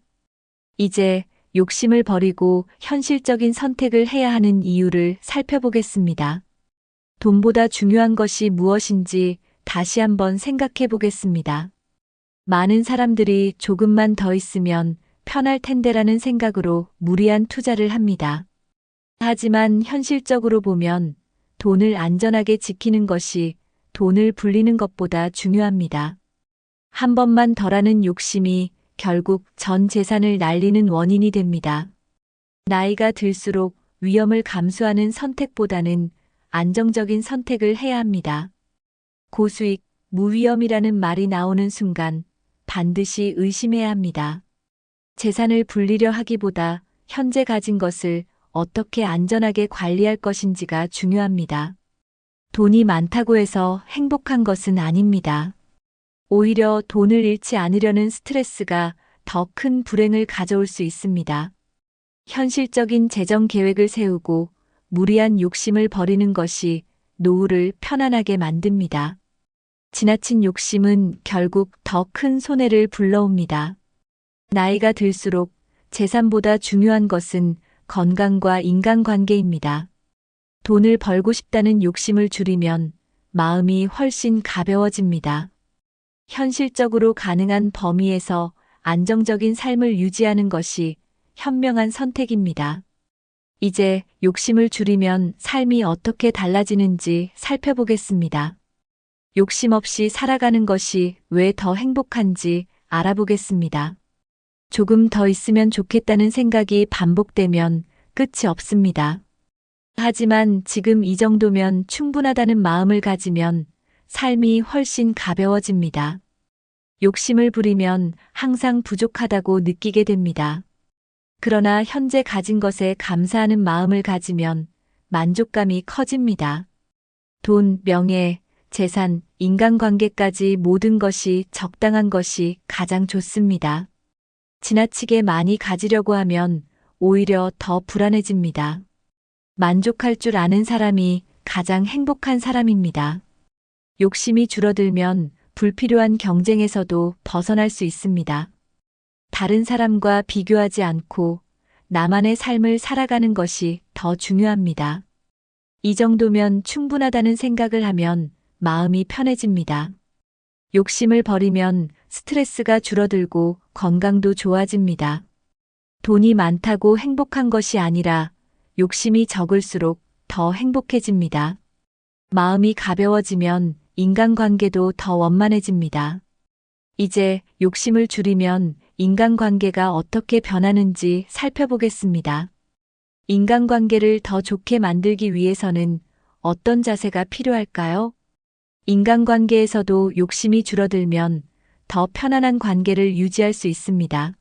이제 욕심을 버리고 현실적인 선택을 해야 하는 이유를 살펴보겠습니다. 돈보다 중요한 것이 무엇인지 다시 한번 생각해 보겠습니다. 많은 사람들이 조금만 더 있으면 편할 텐데라는 생각으로 무리한 투자를 합니다. 하지만 현실적으로 보면 돈을 안전하게 지키는 것이 돈을 불리는 것보다 중요합니다. 한 번만 덜하는 욕심이 결국 전 재산을 날리는 원인이 됩니다. 나이가 들수록 위험을 감수하는 선택보다는 안정적인 선택을 해야 합니다. 고수익, 무위험이라는 말이 나오는 순간 반드시 의심해야 합니다. 재산을 불리려 하기보다 현재 가진 것을 어떻게 안전하게 관리할 것인지가 중요합니다. 돈이 많다고 해서 행복한 것은 아닙니다. 오히려 돈을 잃지 않으려는 스트레스가 더 큰 불행을 가져올 수 있습니다. 현실적인 재정 계획을 세우고 무리한 욕심을 버리는 것이 노후를 편안하게 만듭니다. 지나친 욕심은 결국 더 큰 손해를 불러옵니다. 나이가 들수록 재산보다 중요한 것은 건강과 인간관계입니다. 돈을 벌고 싶다는 욕심을 줄이면 마음이 훨씬 가벼워집니다. 현실적으로 가능한 범위에서 안정적인 삶을 유지하는 것이 현명한 선택입니다. 이제 욕심을 줄이면 삶이 어떻게 달라지는지 살펴보겠습니다. 욕심 없이 살아가는 것이 왜 더 행복한지 알아보겠습니다. 조금 더 있으면 좋겠다는 생각이 반복되면 끝이 없습니다. 하지만 지금 이 정도면 충분하다는 마음을 가지면 삶이 훨씬 가벼워집니다. 욕심을 부리면 항상 부족하다고 느끼게 됩니다. 그러나 현재 가진 것에 감사하는 마음을 가지면 만족감이 커집니다. 돈, 명예, 재산, 인간관계까지 모든 것이 적당한 것이 가장 좋습니다. 지나치게 많이 가지려고 하면 오히려 더 불안해집니다. 만족할 줄 아는 사람이 가장 행복한 사람입니다. 욕심이 줄어들면 불필요한 경쟁에서도 벗어날 수 있습니다. 다른 사람과 비교하지 않고 나만의 삶을 살아가는 것이 더 중요합니다. 이 정도면 충분하다는 생각을 하면 마음이 편해집니다. 욕심을 버리면 스트레스가 줄어들고 건강도 좋아집니다. 돈이 많다고 행복한 것이 아니라 욕심이 적을수록 더 행복해집니다. 마음이 가벼워지면 인간관계도 더 원만해집니다. 이제 욕심을 줄이면 인간관계가 어떻게 변하는지 살펴보겠습니다. 인간관계를 더 좋게 만들기 위해서는 어떤 자세가 필요할까요? 인간관계에서도 욕심이 줄어들면 더 편안한 관계를 유지할 수 있습니다.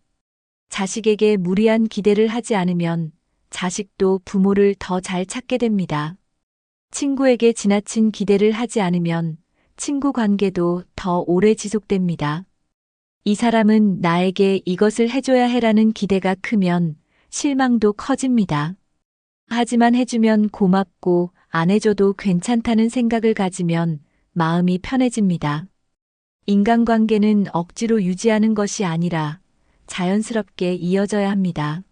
자식에게 무리한 기대를 하지 않으면 자식도 부모를 더 잘 찾게 됩니다. 친구에게 지나친 기대를 하지 않으면 친구 관계도 더 오래 지속됩니다. 이 사람은 나에게 이것을 해줘야 해라는 기대가 크면 실망도 커집니다. 하지만 해주면 고맙고 안 해줘도 괜찮다는 생각을 가지면 마음이 편해집니다. 인간관계는 억지로 유지하는 것이 아니라 자연스럽게 이어져야 합니다.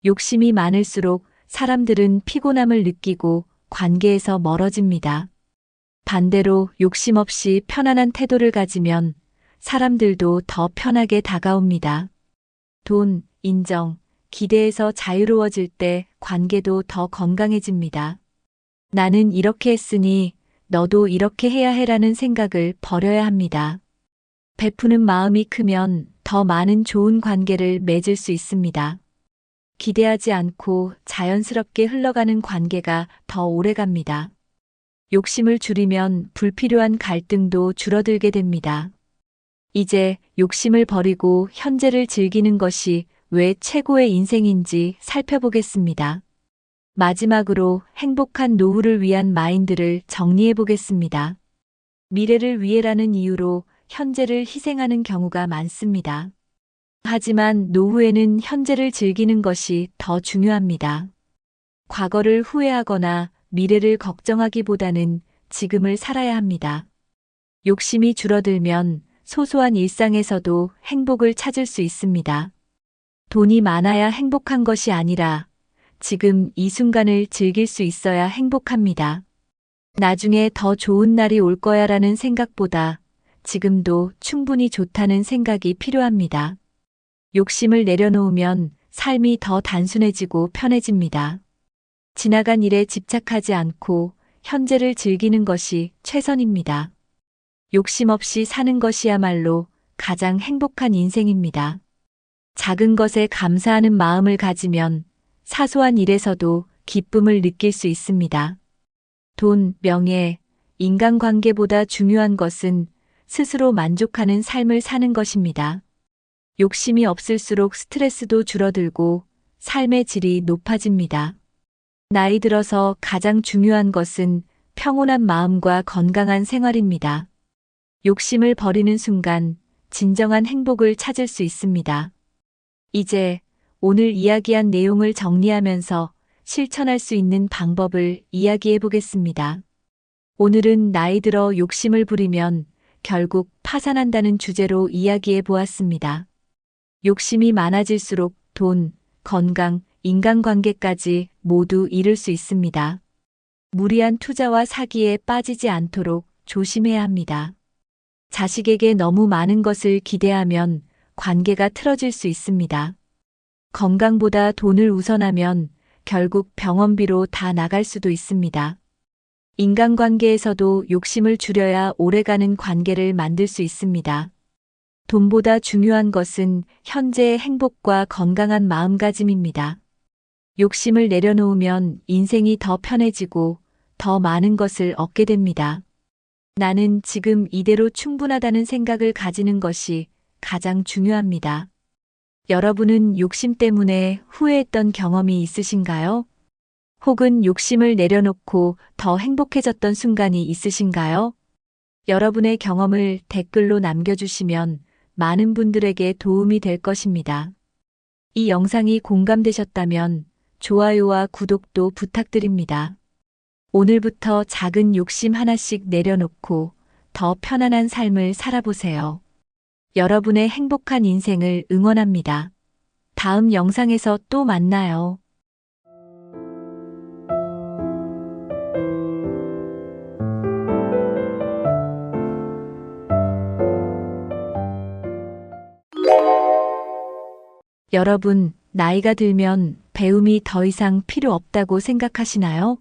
욕심이 많을수록 사람들은 피곤함을 느끼고 관계에서 멀어집니다. 반대로 욕심 없이 편안한 태도를 가지면 사람들도 더 편하게 다가옵니다. 돈, 인정, 기대에서 자유로워질 때 관계도 더 건강해집니다. 나는 이렇게 했으니 너도 이렇게 해야 해라는 생각을 버려야 합니다. 베푸는 마음이 크면 더 많은 좋은 관계를 맺을 수 있습니다. 기대하지 않고 자연스럽게 흘러가는 관계가 더 오래 갑니다. 욕심을 줄이면 불필요한 갈등도 줄어들게 됩니다. 이제 욕심을 버리고 현재를 즐기는 것이 왜 최고의 인생인지 살펴보겠습니다. 마지막으로 행복한 노후를 위한 마인드를 정리해 보겠습니다. 미래를 위해라는 이유로 현재를 희생하는 경우가 많습니다. 하지만 노후에는 현재를 즐기는 것이 더 중요합니다. 과거를 후회하거나 미래를 걱정하기보다는 지금을 살아야 합니다. 욕심이 줄어들면 소소한 일상에서도 행복을 찾을 수 있습니다. 돈이 많아야 행복한 것이 아니라 지금 이 순간을 즐길 수 있어야 행복합니다. 나중에 더 좋은 날이 올 거야라는 생각보다 지금도 충분히 좋다는 생각이 필요합니다. 욕심을 내려놓으면 삶이 더 단순해지고 편해집니다. 지나간 일에 집착하지 않고 현재를 즐기는 것이 최선입니다. 욕심 없이 사는 것이야말로 가장 행복한 인생입니다. 작은 것에 감사하는 마음을 가지면 사소한 일에서도 기쁨을 느낄 수 있습니다. 돈, 명예, 인간관계보다 중요한 것은 스스로 만족하는 삶을 사는 것입니다. 욕심이 없을수록 스트레스도 줄어들고 삶의 질이 높아집니다. 나이 들어서 가장 중요한 것은 평온한 마음과 건강한 생활입니다. 욕심을 버리는 순간 진정한 행복을 찾을 수 있습니다. 이제 오늘 이야기한 내용을 정리하면서 실천할 수 있는 방법을 이야기해 보겠습니다. 오늘은 나이 들어 욕심을 부리면 결국 파산한다는 주제로 이야기해 보았습니다. 욕심이 많아질수록 돈, 건강, 인간관계까지 모두 잃을 수 있습니다. 무리한 투자와 사기에 빠지지 않도록 조심해야 합니다. 자식에게 너무 많은 것을 기대하면 관계가 틀어질 수 있습니다. 건강보다 돈을 우선하면 결국 병원비로 다 나갈 수도 있습니다. 인간관계에서도 욕심을 줄여야 오래가는 관계를 만들 수 있습니다. 돈보다 중요한 것은 현재의 행복과 건강한 마음가짐입니다. 욕심을 내려놓으면 인생이 더 편해지고 더 많은 것을 얻게 됩니다. 나는 지금 이대로 충분하다는 생각을 가지는 것이 가장 중요합니다. 여러분은 욕심 때문에 후회했던 경험이 있으신가요? 혹은 욕심을 내려놓고 더 행복해졌던 순간이 있으신가요? 여러분의 경험을 댓글로 남겨주시면 많은 분들에게 도움이 될 것입니다. 이 영상이 공감되셨다면 좋아요와 구독도 부탁드립니다. 오늘부터 작은 욕심 하나씩 내려놓고 더 편안한 삶을 살아보세요. 여러분의 행복한 인생을 응원합니다. 다음 영상에서 또 만나요. 여러분, 나이가 들면 배움이 더 이상 필요 없다고 생각하시나요?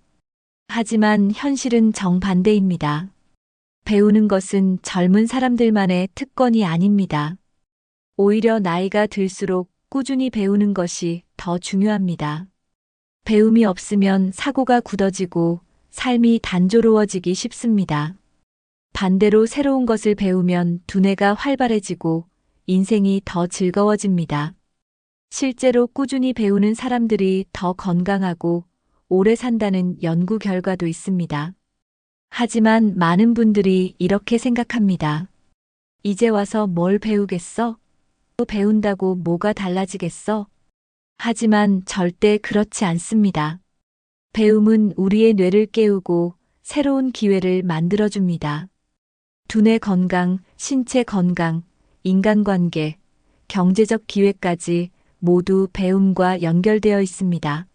하지만 현실은 정반대입니다. 배우는 것은 젊은 사람들만의 특권이 아닙니다. 오히려 나이가 들수록 꾸준히 배우는 것이 더 중요합니다. 배움이 없으면 사고가 굳어지고 삶이 단조로워지기 쉽습니다. 반대로 새로운 것을 배우면 두뇌가 활발해지고 인생이 더 즐거워집니다. 실제로 꾸준히 배우는 사람들이 더 건강하고 오래 산다는 연구 결과도 있습니다. 하지만 많은 분들이 이렇게 생각합니다. 이제 와서 뭘 배우겠어? 또 배운다고 뭐가 달라지겠어? 하지만 절대 그렇지 않습니다. 배움은 우리의 뇌를 깨우고 새로운 기회를 만들어줍니다. 두뇌 건강, 신체 건강, 인간관계, 경제적 기회까지 모두 배움과 연결되어 있습니다.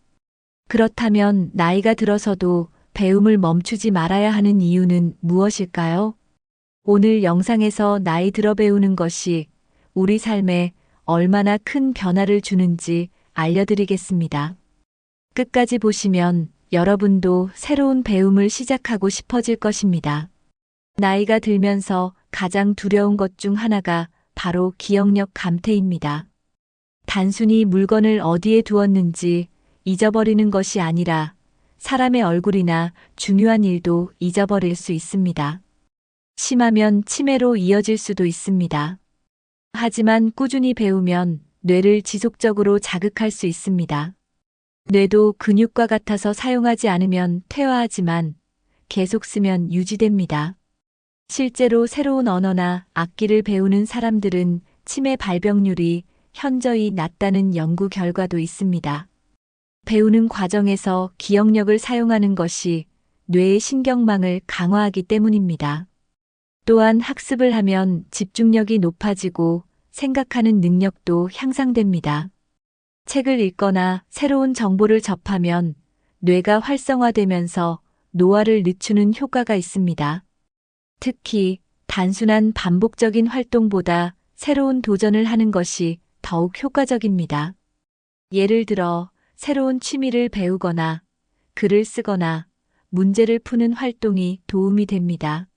그렇다면 나이가 들어서도 배움을 멈추지 말아야 하는 이유는 무엇일까요? 오늘 영상에서 나이 들어 배우는 것이 우리 삶에 얼마나 큰 변화를 주는지 알려드리겠습니다. 끝까지 보시면 여러분도 새로운 배움을 시작하고 싶어질 것입니다. 나이가 들면서 가장 두려운 것 중 하나가 바로 기억력 감퇴입니다. 단순히 물건을 어디에 두었는지 잊어버리는 것이 아니라 사람의 얼굴이나 중요한 일도 잊어버릴 수 있습니다. 심하면 치매로 이어질 수도 있습니다. 하지만 꾸준히 배우면 뇌를 지속적으로 자극할 수 있습니다. 뇌도 근육과 같아서 사용하지 않으면 퇴화하지만 계속 쓰면 유지됩니다. 실제로 새로운 언어나 악기를 배우는 사람들은 치매 발병률이 현저히 낮다는 연구 결과도 있습니다. 배우는 과정에서 기억력을 사용하는 것이 뇌의 신경망을 강화하기 때문입니다. 또한 학습을 하면 집중력이 높아지고 생각하는 능력도 향상됩니다. 책을 읽거나 새로운 정보를 접하면 뇌가 활성화되면서 노화를 늦추는 효과가 있습니다. 특히 단순한 반복적인 활동보다 새로운 도전을 하는 것이 더욱 효과적입니다. 예를 들어 새로운 취미를 배우거나 글을 쓰거나 문제를 푸는 활동이 도움이 됩니다.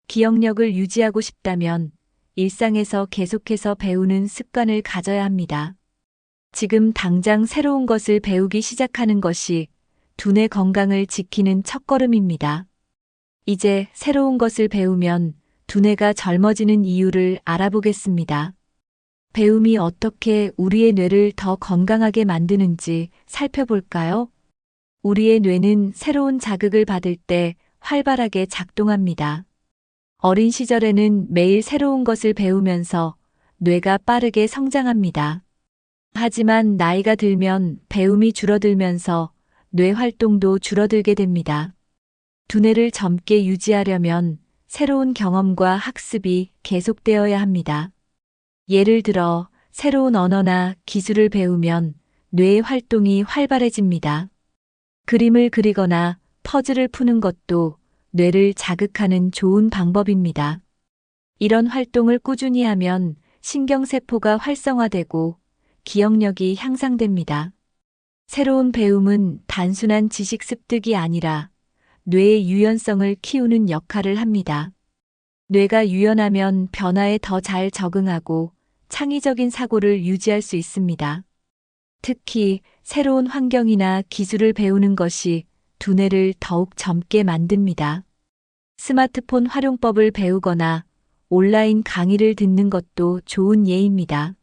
기억력을 유지하고 싶다면 일상에서 계속해서 배우는 습관을 가져야 합니다. 지금 당장 새로운 것을 배우기 시작하는 것이 두뇌 건강을 지키는 첫걸음입니다. 이제 새로운 것을 배우면 두뇌가 젊어지는 이유를 알아보겠습니다. 배움이 어떻게 우리의 뇌를 더 건강하게 만드는지 살펴볼까요? 우리의 뇌는 새로운 자극을 받을 때 활발하게 작동합니다. 어린 시절에는 매일 새로운 것을 배우면서 뇌가 빠르게 성장합니다. 하지만 나이가 들면 배움이 줄어들면서 뇌 활동도 줄어들게 됩니다. 두뇌를 젊게 유지하려면 새로운 경험과 학습이 계속되어야 합니다. 예를 들어 새로운 언어나 기술을 배우면 뇌의 활동이 활발해집니다. 그림을 그리거나 퍼즐을 푸는 것도 뇌를 자극하는 좋은 방법입니다. 이런 활동을 꾸준히 하면 신경세포가 활성화되고 기억력이 향상됩니다. 새로운 배움은 단순한 지식 습득이 아니라 뇌의 유연성을 키우는 역할을 합니다. 뇌가 유연하면 변화에 더 잘 적응하고 창의적인 사고를 유지할 수 있습니다. 특히 새로운 환경이나 기술을 배우는 것이 두뇌를 더욱 젊게 만듭니다. 스마트폰 활용법을 배우거나 온라인 강의를 듣는 것도 좋은 예입니다.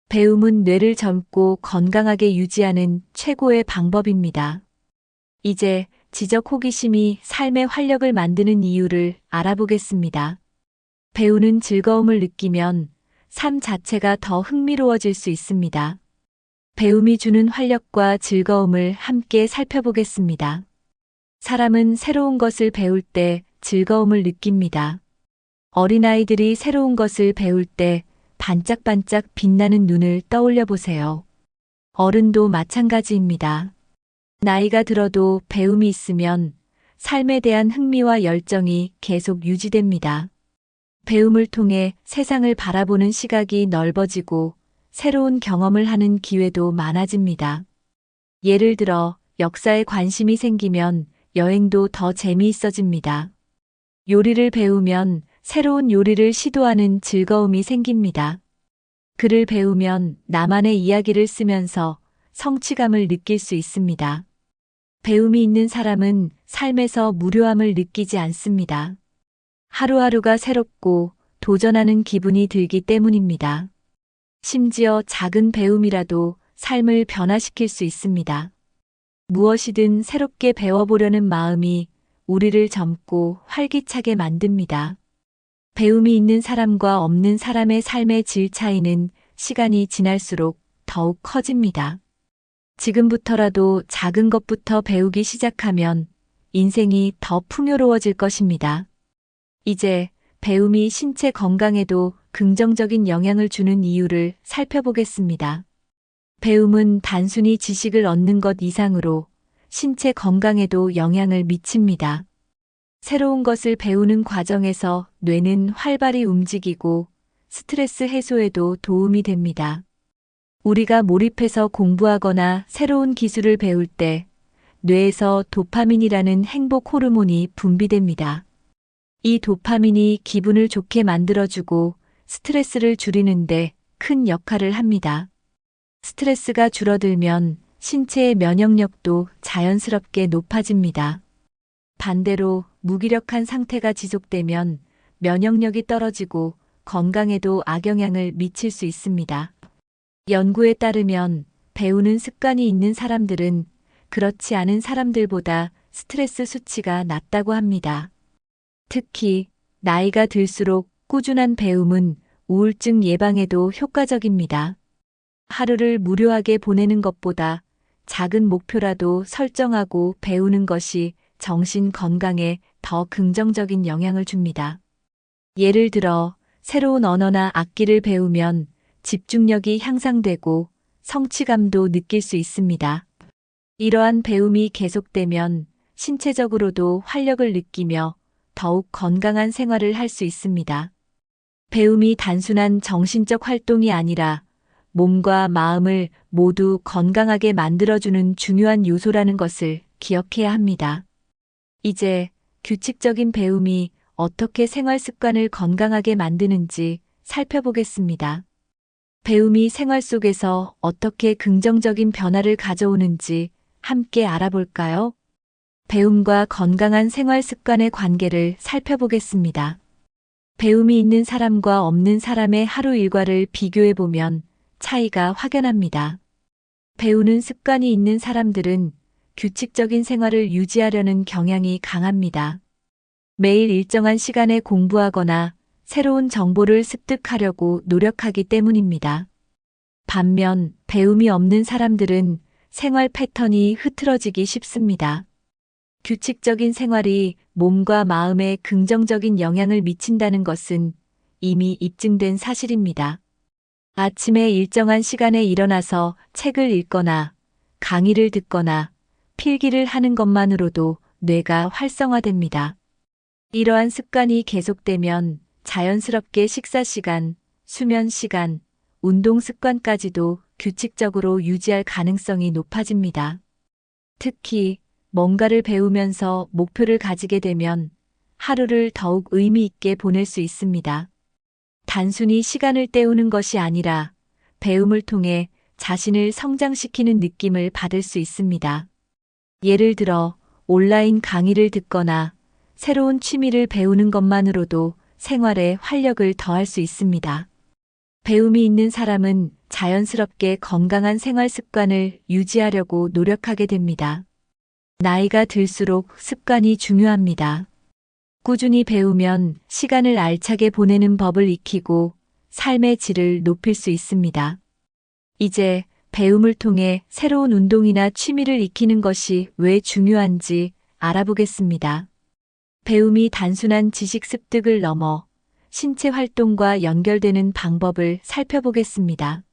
배움은 뇌를 젊고 건강하게 유지하는 최고의 방법입니다. 이제 지적 호기심이 삶의 활력을 만드는 이유를 알아보겠습니다. 배우는 즐거움을 느끼면 삶 자체가 더 흥미로워질 수 있습니다. 배움이 주는 활력과 즐거움을 함께 살펴보겠습니다. 사람은 새로운 것을 배울 때 즐거움을 느낍니다. 어린아이들이 새로운 것을 배울 때 반짝반짝 빛나는 눈을 떠올려 보세요. 어른도 마찬가지입니다. 나이가 들어도 배움이 있으면 삶에 대한 흥미와 열정이 계속 유지됩니다. 배움을 통해 세상을 바라보는 시각이 넓어지고 새로운 경험을 하는 기회도 많아집니다. 예를 들어 역사에 관심이 생기면 여행도 더 재미있어집니다. 요리를 배우면 새로운 요리를 시도하는 즐거움이 생깁니다. 글을 배우면 나만의 이야기를 쓰면서 성취감을 느낄 수 있습니다. 배움이 있는 사람은 삶에서 무료함을 느끼지 않습니다. 하루하루가 새롭고 도전하는 기분이 들기 때문입니다. 심지어 작은 배움이라도 삶을 변화시킬 수 있습니다. 무엇이든 새롭게 배워보려는 마음이 우리를 젊고 활기차게 만듭니다. 배움이 있는 사람과 없는 사람의 삶의 질 차이는 시간이 지날수록 더욱 커집니다. 지금부터라도 작은 것부터 배우기 시작하면 인생이 더 풍요로워질 것입니다. 이제 배움이 신체 건강에도 긍정적인 영향을 주는 이유를 살펴보겠습니다. 배움은 단순히 지식을 얻는 것 이상으로 신체 건강에도 영향을 미칩니다. 새로운 것을 배우는 과정에서 뇌는 활발히 움직이고 스트레스 해소에도 도움이 됩니다. 우리가 몰입해서 공부하거나 새로운 기술을 배울 때 뇌에서 도파민이라는 행복 호르몬이 분비됩니다. 이 도파민이 기분을 좋게 만들어주고 스트레스를 줄이는데 큰 역할을 합니다. 스트레스가 줄어들면 신체의 면역력도 자연스럽게 높아집니다. 반대로 무기력한 상태가 지속되면 면역력이 떨어지고 건강에도 악영향을 미칠 수 있습니다. 연구에 따르면 배우는 습관이 있는 사람들은 그렇지 않은 사람들보다 스트레스 수치가 낮다고 합니다. 특히 나이가 들수록 꾸준한 배움은 우울증 예방에도 효과적입니다. 하루를 무료하게 보내는 것보다 작은 목표라도 설정하고 배우는 것이 정신 건강에 더 긍정적인 영향을 줍니다. 예를 들어 새로운 언어나 악기를 배우면 집중력이 향상되고 성취감도 느낄 수 있습니다. 이러한 배움이 계속되면 신체적으로도 활력을 느끼며 더욱 건강한 생활을 할 수 있습니다. 배움이 단순한 정신적 활동이 아니라 몸과 마음을 모두 건강하게 만들어주는 중요한 요소라는 것을 기억해야 합니다. 이제 규칙적인 배움이 어떻게 생활 습관을 건강하게 만드는지 살펴보겠습니다. 배움이 생활 속에서 어떻게 긍정적인 변화를 가져오는지 함께 알아볼까요? 배움과 건강한 생활 습관의 관계를 살펴보겠습니다. 배움이 있는 사람과 없는 사람의 하루 일과를 비교해 보면 차이가 확연합니다. 배우는 습관이 있는 사람들은 규칙적인 생활을 유지하려는 경향이 강합니다. 매일 일정한 시간에 공부하거나 새로운 정보를 습득하려고 노력하기 때문입니다. 반면 배움이 없는 사람들은 생활 패턴이 흐트러지기 쉽습니다. 규칙적인 생활이 몸과 마음에 긍정적인 영향을 미친다는 것은 이미 입증된 사실입니다. 아침에 일정한 시간에 일어나서 책을 읽거나 강의를 듣거나 필기를 하는 것만으로도 뇌가 활성화됩니다. 이러한 습관이 계속되면 자연스럽게 식사 시간, 수면 시간, 운동 습관까지도 규칙적으로 유지할 가능성이 높아집니다. 특히 뭔가를 배우면서 목표를 가지게 되면 하루를 더욱 의미 있게 보낼 수 있습니다. 단순히 시간을 때우는 것이 아니라 배움을 통해 자신을 성장시키는 느낌을 받을 수 있습니다. 예를 들어 온라인 강의를 듣거나 새로운 취미를 배우는 것만으로도 생활에 활력을 더할 수 있습니다. 배움이 있는 사람은 자연스럽게 건강한 생활 습관을 유지하려고 노력하게 됩니다. 나이가 들수록 습관이 중요합니다. 꾸준히 배우면 시간을 알차게 보내는 법을 익히고 삶의 질을 높일 수 있습니다. 이제 배움을 통해 새로운 운동이나 취미를 익히는 것이 왜 중요한지 알아보겠습니다. 배움이 단순한 지식 습득을 넘어 신체 활동과 연결되는 방법을 살펴보겠습니다.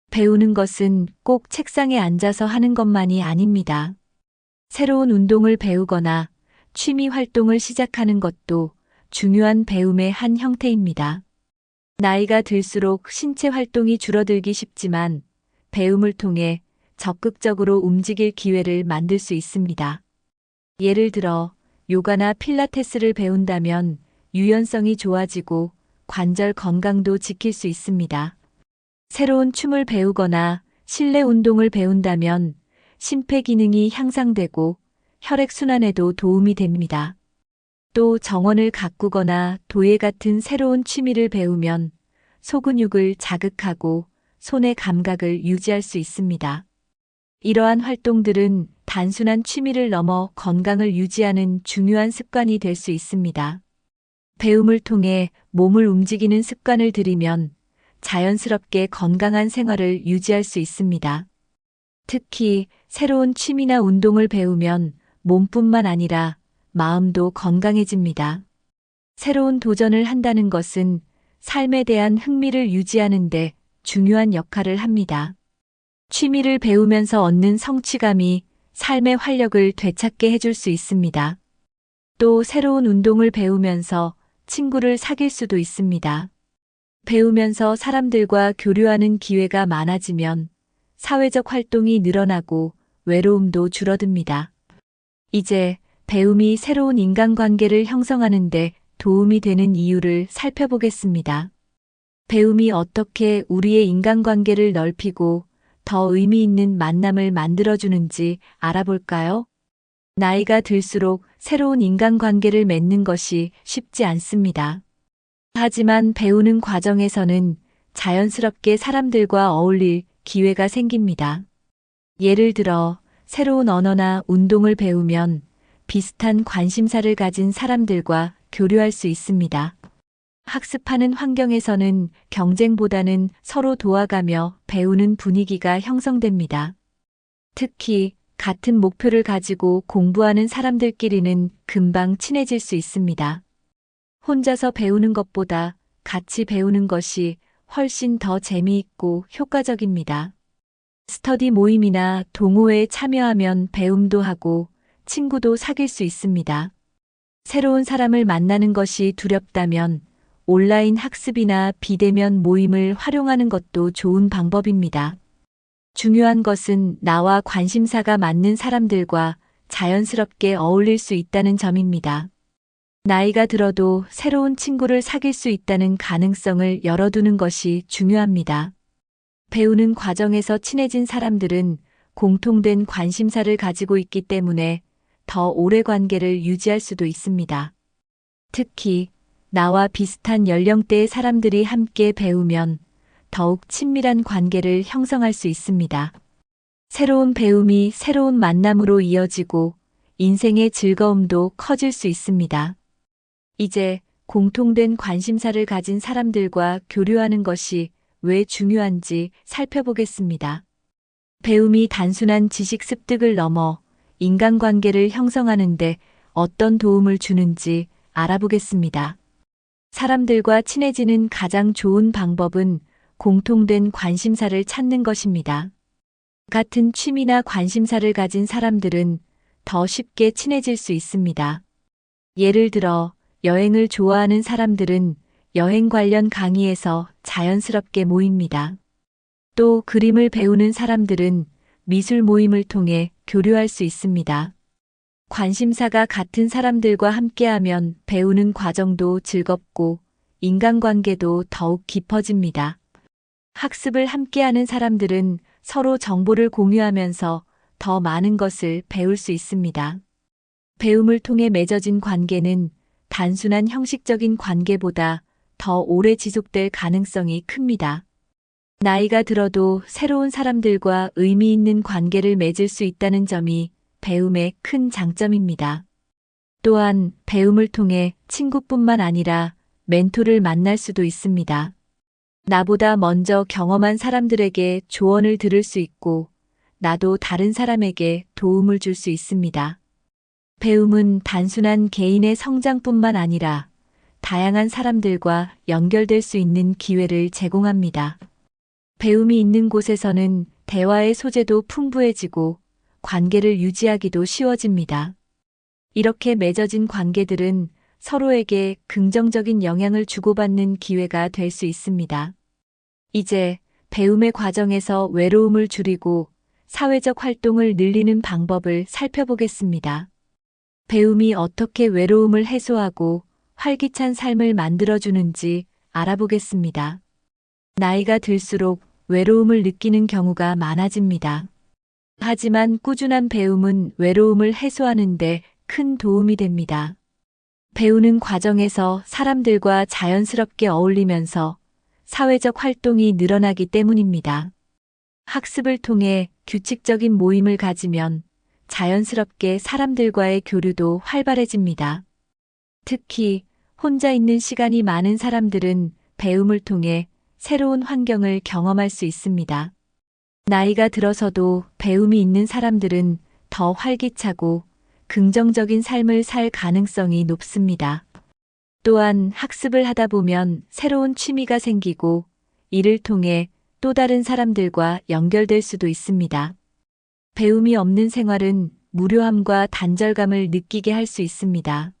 배우는 것은 꼭 책상에 앉아서 하는 것만이 아닙니다. 새로운 운동을 배우거나 취미 활동을 시작하는 것도 중요한 배움의 한 형태입니다. 나이가 들수록 신체 활동이 줄어들기 쉽지만 배움을 통해 적극적으로 움직일 기회를 만들 수 있습니다. 예를 들어 요가나 필라테스를 배운다면 유연성이 좋아지고 관절 건강도 지킬 수 있습니다. 새로운 춤을 배우거나 실내 운동을 배운다면 심폐기능이 향상되고 혈액순환에도 도움이 됩니다. 또 정원을 가꾸거나 도예 같은 새로운 취미를 배우면 소근육을 자극하고 손의 감각을 유지할 수 있습니다. 이러한 활동들은 단순한 취미를 넘어 건강을 유지하는 중요한 습관이 될 수 있습니다. 배움을 통해 몸을 움직이는 습관을 들이면 자연스럽게 건강한 생활을 유지할 수 있습니다. 특히 새로운 취미나 운동을 배우면 몸뿐만 아니라 마음도 건강해집니다. 새로운 도전을 한다는 것은 삶에 대한 흥미를 유지하는 데 중요한 역할을 합니다. 취미를 배우면서 얻는 성취감이 삶의 활력을 되찾게 해줄 수 있습니다. 또 새로운 운동을 배우면서 친구를 사귈 수도 있습니다. 배우면서 사람들과 교류하는 기회가 많아지면 사회적 활동이 늘어나고 외로움도 줄어듭니다. 이제 배움이 새로운 인간관계를 형성하는 데 도움이 되는 이유를 살펴보겠습니다. 배움이 어떻게 우리의 인간관계를 넓히고 더 의미 있는 만남을 만들어주는지 알아볼까요? 나이가 들수록 새로운 인간관계를 맺는 것이 쉽지 않습니다. 하지만 배우는 과정에서는 자연스럽게 사람들과 어울릴 기회가 생깁니다. 예를 들어 새로운 언어나 운동을 배우면 비슷한 관심사를 가진 사람들과 교류할 수 있습니다. 학습하는 환경에서는 경쟁보다는 서로 도와가며 배우는 분위기가 형성됩니다. 특히 같은 목표를 가지고 공부하는 사람들끼리는 금방 친해질 수 있습니다. 혼자서 배우는 것보다 같이 배우는 것이 훨씬 더 재미있고 효과적입니다. 스터디 모임이나 동호회에 참여하면 배움도 하고 친구도 사귈 수 있습니다. 새로운 사람을 만나는 것이 두렵다면 온라인 학습이나 비대면 모임을 활용하는 것도 좋은 방법입니다. 중요한 것은 나와 관심사가 맞는 사람들과 자연스럽게 어울릴 수 있다는 점입니다. 나이가 들어도 새로운 친구를 사귈 수 있다는 가능성을 열어두는 것이 중요합니다. 배우는 과정에서 친해진 사람들은 공통된 관심사를 가지고 있기 때문에 더 오래 관계를 유지할 수도 있습니다. 특히 나와 비슷한 연령대의 사람들이 함께 배우면 더욱 친밀한 관계를 형성할 수 있습니다. 새로운 배움이 새로운 만남으로 이어지고 인생의 즐거움도 커질 수 있습니다. 이제 공통된 관심사를 가진 사람들과 교류하는 것이 왜 중요한지 살펴보겠습니다. 배움이 단순한 지식 습득을 넘어 인간관계를 형성하는데 어떤 도움을 주는지 알아보겠습니다. 사람들과 친해지는 가장 좋은 방법은 공통된 관심사를 찾는 것입니다. 같은 취미나 관심사를 가진 사람들은 더 쉽게 친해질 수 있습니다. 예를 들어 여행을 좋아하는 사람들은 여행 관련 강의에서 자연스럽게 모입니다. 또 그림을 배우는 사람들은 미술 모임을 통해 교류할 수 있습니다. 관심사가 같은 사람들과 함께하면 배우는 과정도 즐겁고 인간관계도 더욱 깊어집니다. 학습을 함께하는 사람들은 서로 정보를 공유하면서 더 많은 것을 배울 수 있습니다. 배움을 통해 맺어진 관계는 단순한 형식적인 관계보다 더 오래 지속될 가능성이 큽니다. 나이가 들어도 새로운 사람들과 의미 있는 관계를 맺을 수 있다는 점이 배움의 큰 장점입니다. 또한 배움을 통해 친구뿐만 아니라 멘토를 만날 수도 있습니다. 나보다 먼저 경험한 사람들에게 조언을 들을 수 있고 나도 다른 사람에게 도움을 줄 수 있습니다. 배움은 단순한 개인의 성장뿐만 아니라 다양한 사람들과 연결될 수 있는 기회를 제공합니다. 배움이 있는 곳에서는 대화의 소재도 풍부해지고 관계를 유지하기도 쉬워집니다. 이렇게 맺어진 관계들은 서로에게 긍정적인 영향을 주고받는 기회가 될 수 있습니다. 이제 배움의 과정에서 외로움을 줄이고 사회적 활동을 늘리는 방법을 살펴보겠습니다. 배움이 어떻게 외로움을 해소하고 활기찬 삶을 만들어주는지 알아보겠습니다. 나이가 들수록 외로움을 느끼는 경우가 많아집니다. 하지만 꾸준한 배움은 외로움을 해소하는 데 큰 도움이 됩니다. 배우는 과정에서 사람들과 자연스럽게 어울리면서 사회적 활동이 늘어나기 때문입니다. 학습을 통해 규칙적인 모임을 가지면 자연스럽게 사람들과의 교류도 활발해집니다. 특히 혼자 있는 시간이 많은 사람들은 배움을 통해 새로운 환경을 경험할 수 있습니다. 나이가 들어서도 배움이 있는 사람들은 더 활기차고 긍정적인 삶을 살 가능성이 높습니다. 또한 학습을 하다 보면 새로운 취미가 생기고 이를 통해 또 다른 사람들과 연결될 수도 있습니다. 배움이 없는 생활은 무료함과 단절감을 느끼게 할 수 있습니다.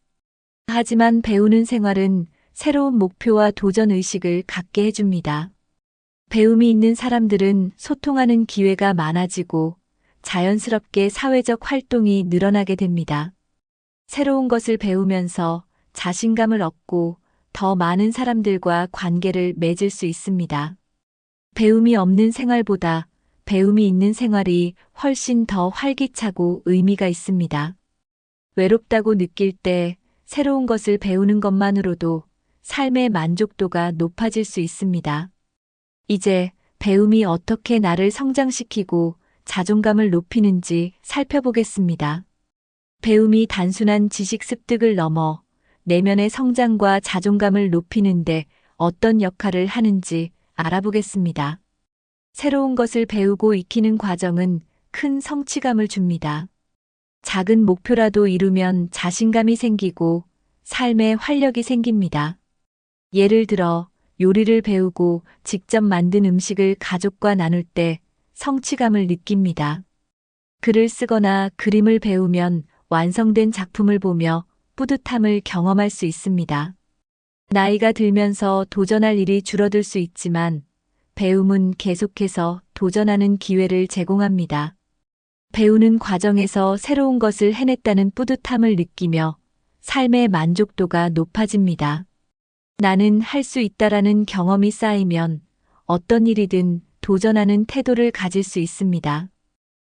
하지만 배우는 생활은 새로운 목표와 도전 의식을 갖게 해줍니다. 배움이 있는 사람들은 소통하는 기회가 많아지고 자연스럽게 사회적 활동이 늘어나게 됩니다. 새로운 것을 배우면서 자신감을 얻고 더 많은 사람들과 관계를 맺을 수 있습니다. 배움이 없는 생활보다 배움이 있는 생활이 훨씬 더 활기차고 의미가 있습니다. 외롭다고 느낄 때 새로운 것을 배우는 것만으로도 삶의 만족도가 높아질 수 있습니다. 이제 배움이 어떻게 나를 성장시키고 자존감을 높이는지 살펴보겠습니다. 배움이 단순한 지식 습득을 넘어 내면의 성장과 자존감을 높이는데 어떤 역할을 하는지 알아보겠습니다. 새로운 것을 배우고 익히는 과정은 큰 성취감을 줍니다. 작은 목표라도 이루면 자신감이 생기고 삶에 활력이 생깁니다. 예를 들어 요리를 배우고 직접 만든 음식을 가족과 나눌 때 성취감을 느낍니다. 글을 쓰거나 그림을 배우면 완성된 작품을 보며 뿌듯함을 경험할 수 있습니다. 나이가 들면서 도전할 일이 줄어들 수 있지만 배움은 계속해서 도전하는 기회를 제공합니다. 배우는 과정에서 새로운 것을 해냈다는 뿌듯함을 느끼며 삶의 만족도가 높아집니다. 나는 할 수 있다라는 경험이 쌓이면 어떤 일이든 도전하는 태도를 가질 수 있습니다.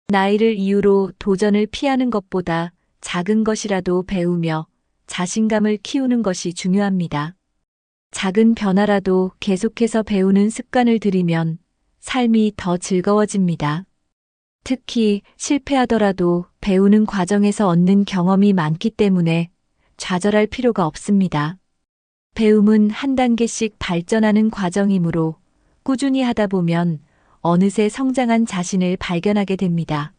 나이를 이유로 도전을 피하는 것보다 작은 것이라도 배우며 자신감을 키우는 것이 중요합니다. 작은 변화라도 계속해서 배우는 습관을 들이면 삶이 더 즐거워집니다. 특히 실패하더라도 배우는 과정에서 얻는 경험이 많기 때문에 좌절할 필요가 없습니다. 배움은 한 단계씩 발전하는 과정이므로 꾸준히 하다 보면 어느새 성장한 자신을 발견하게 됩니다.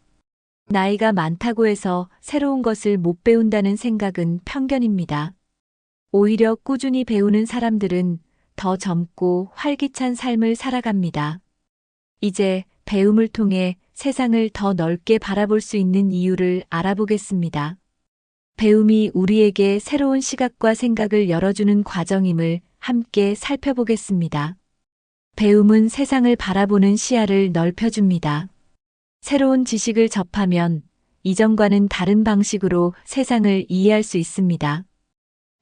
나이가 많다고 해서 새로운 것을 못 배운다는 생각은 편견입니다. 오히려 꾸준히 배우는 사람들은 더 젊고 활기찬 삶을 살아갑니다. 이제 배움을 통해 세상을 더 넓게 바라볼 수 있는 이유를 알아보겠습니다. 배움이 우리에게 새로운 시각과 생각을 열어주는 과정임을 함께 살펴보겠습니다. 배움은 세상을 바라보는 시야를 넓혀줍니다. 새로운 지식을 접하면 이전과는 다른 방식으로 세상을 이해할 수 있습니다.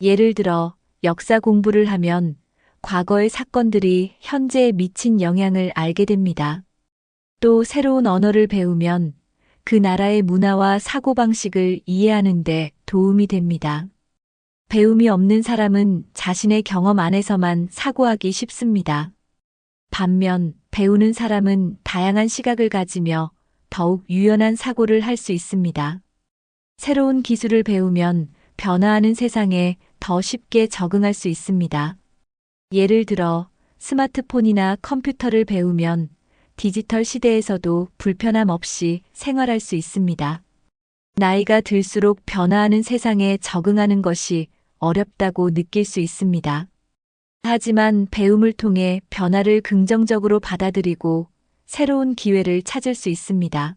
예를 들어 역사 공부를 하면 과거의 사건들이 현재에 미친 영향을 알게 됩니다. 또 새로운 언어를 배우면 그 나라의 문화와 사고방식을 이해하는 데 도움이 됩니다. 배움이 없는 사람은 자신의 경험 안에서만 사고하기 쉽습니다. 반면 배우는 사람은 다양한 시각을 가지며 더욱 유연한 사고를 할 수 있습니다. 새로운 기술을 배우면 변화하는 세상에 더 쉽게 적응할 수 있습니다. 예를 들어 스마트폰이나 컴퓨터를 배우면 디지털 시대에서도 불편함 없이 생활할 수 있습니다. 나이가 들수록 변화하는 세상에 적응하는 것이 어렵다고 느낄 수 있습니다. 하지만 배움을 통해 변화를 긍정적으로 받아들이고 새로운 기회를 찾을 수 있습니다.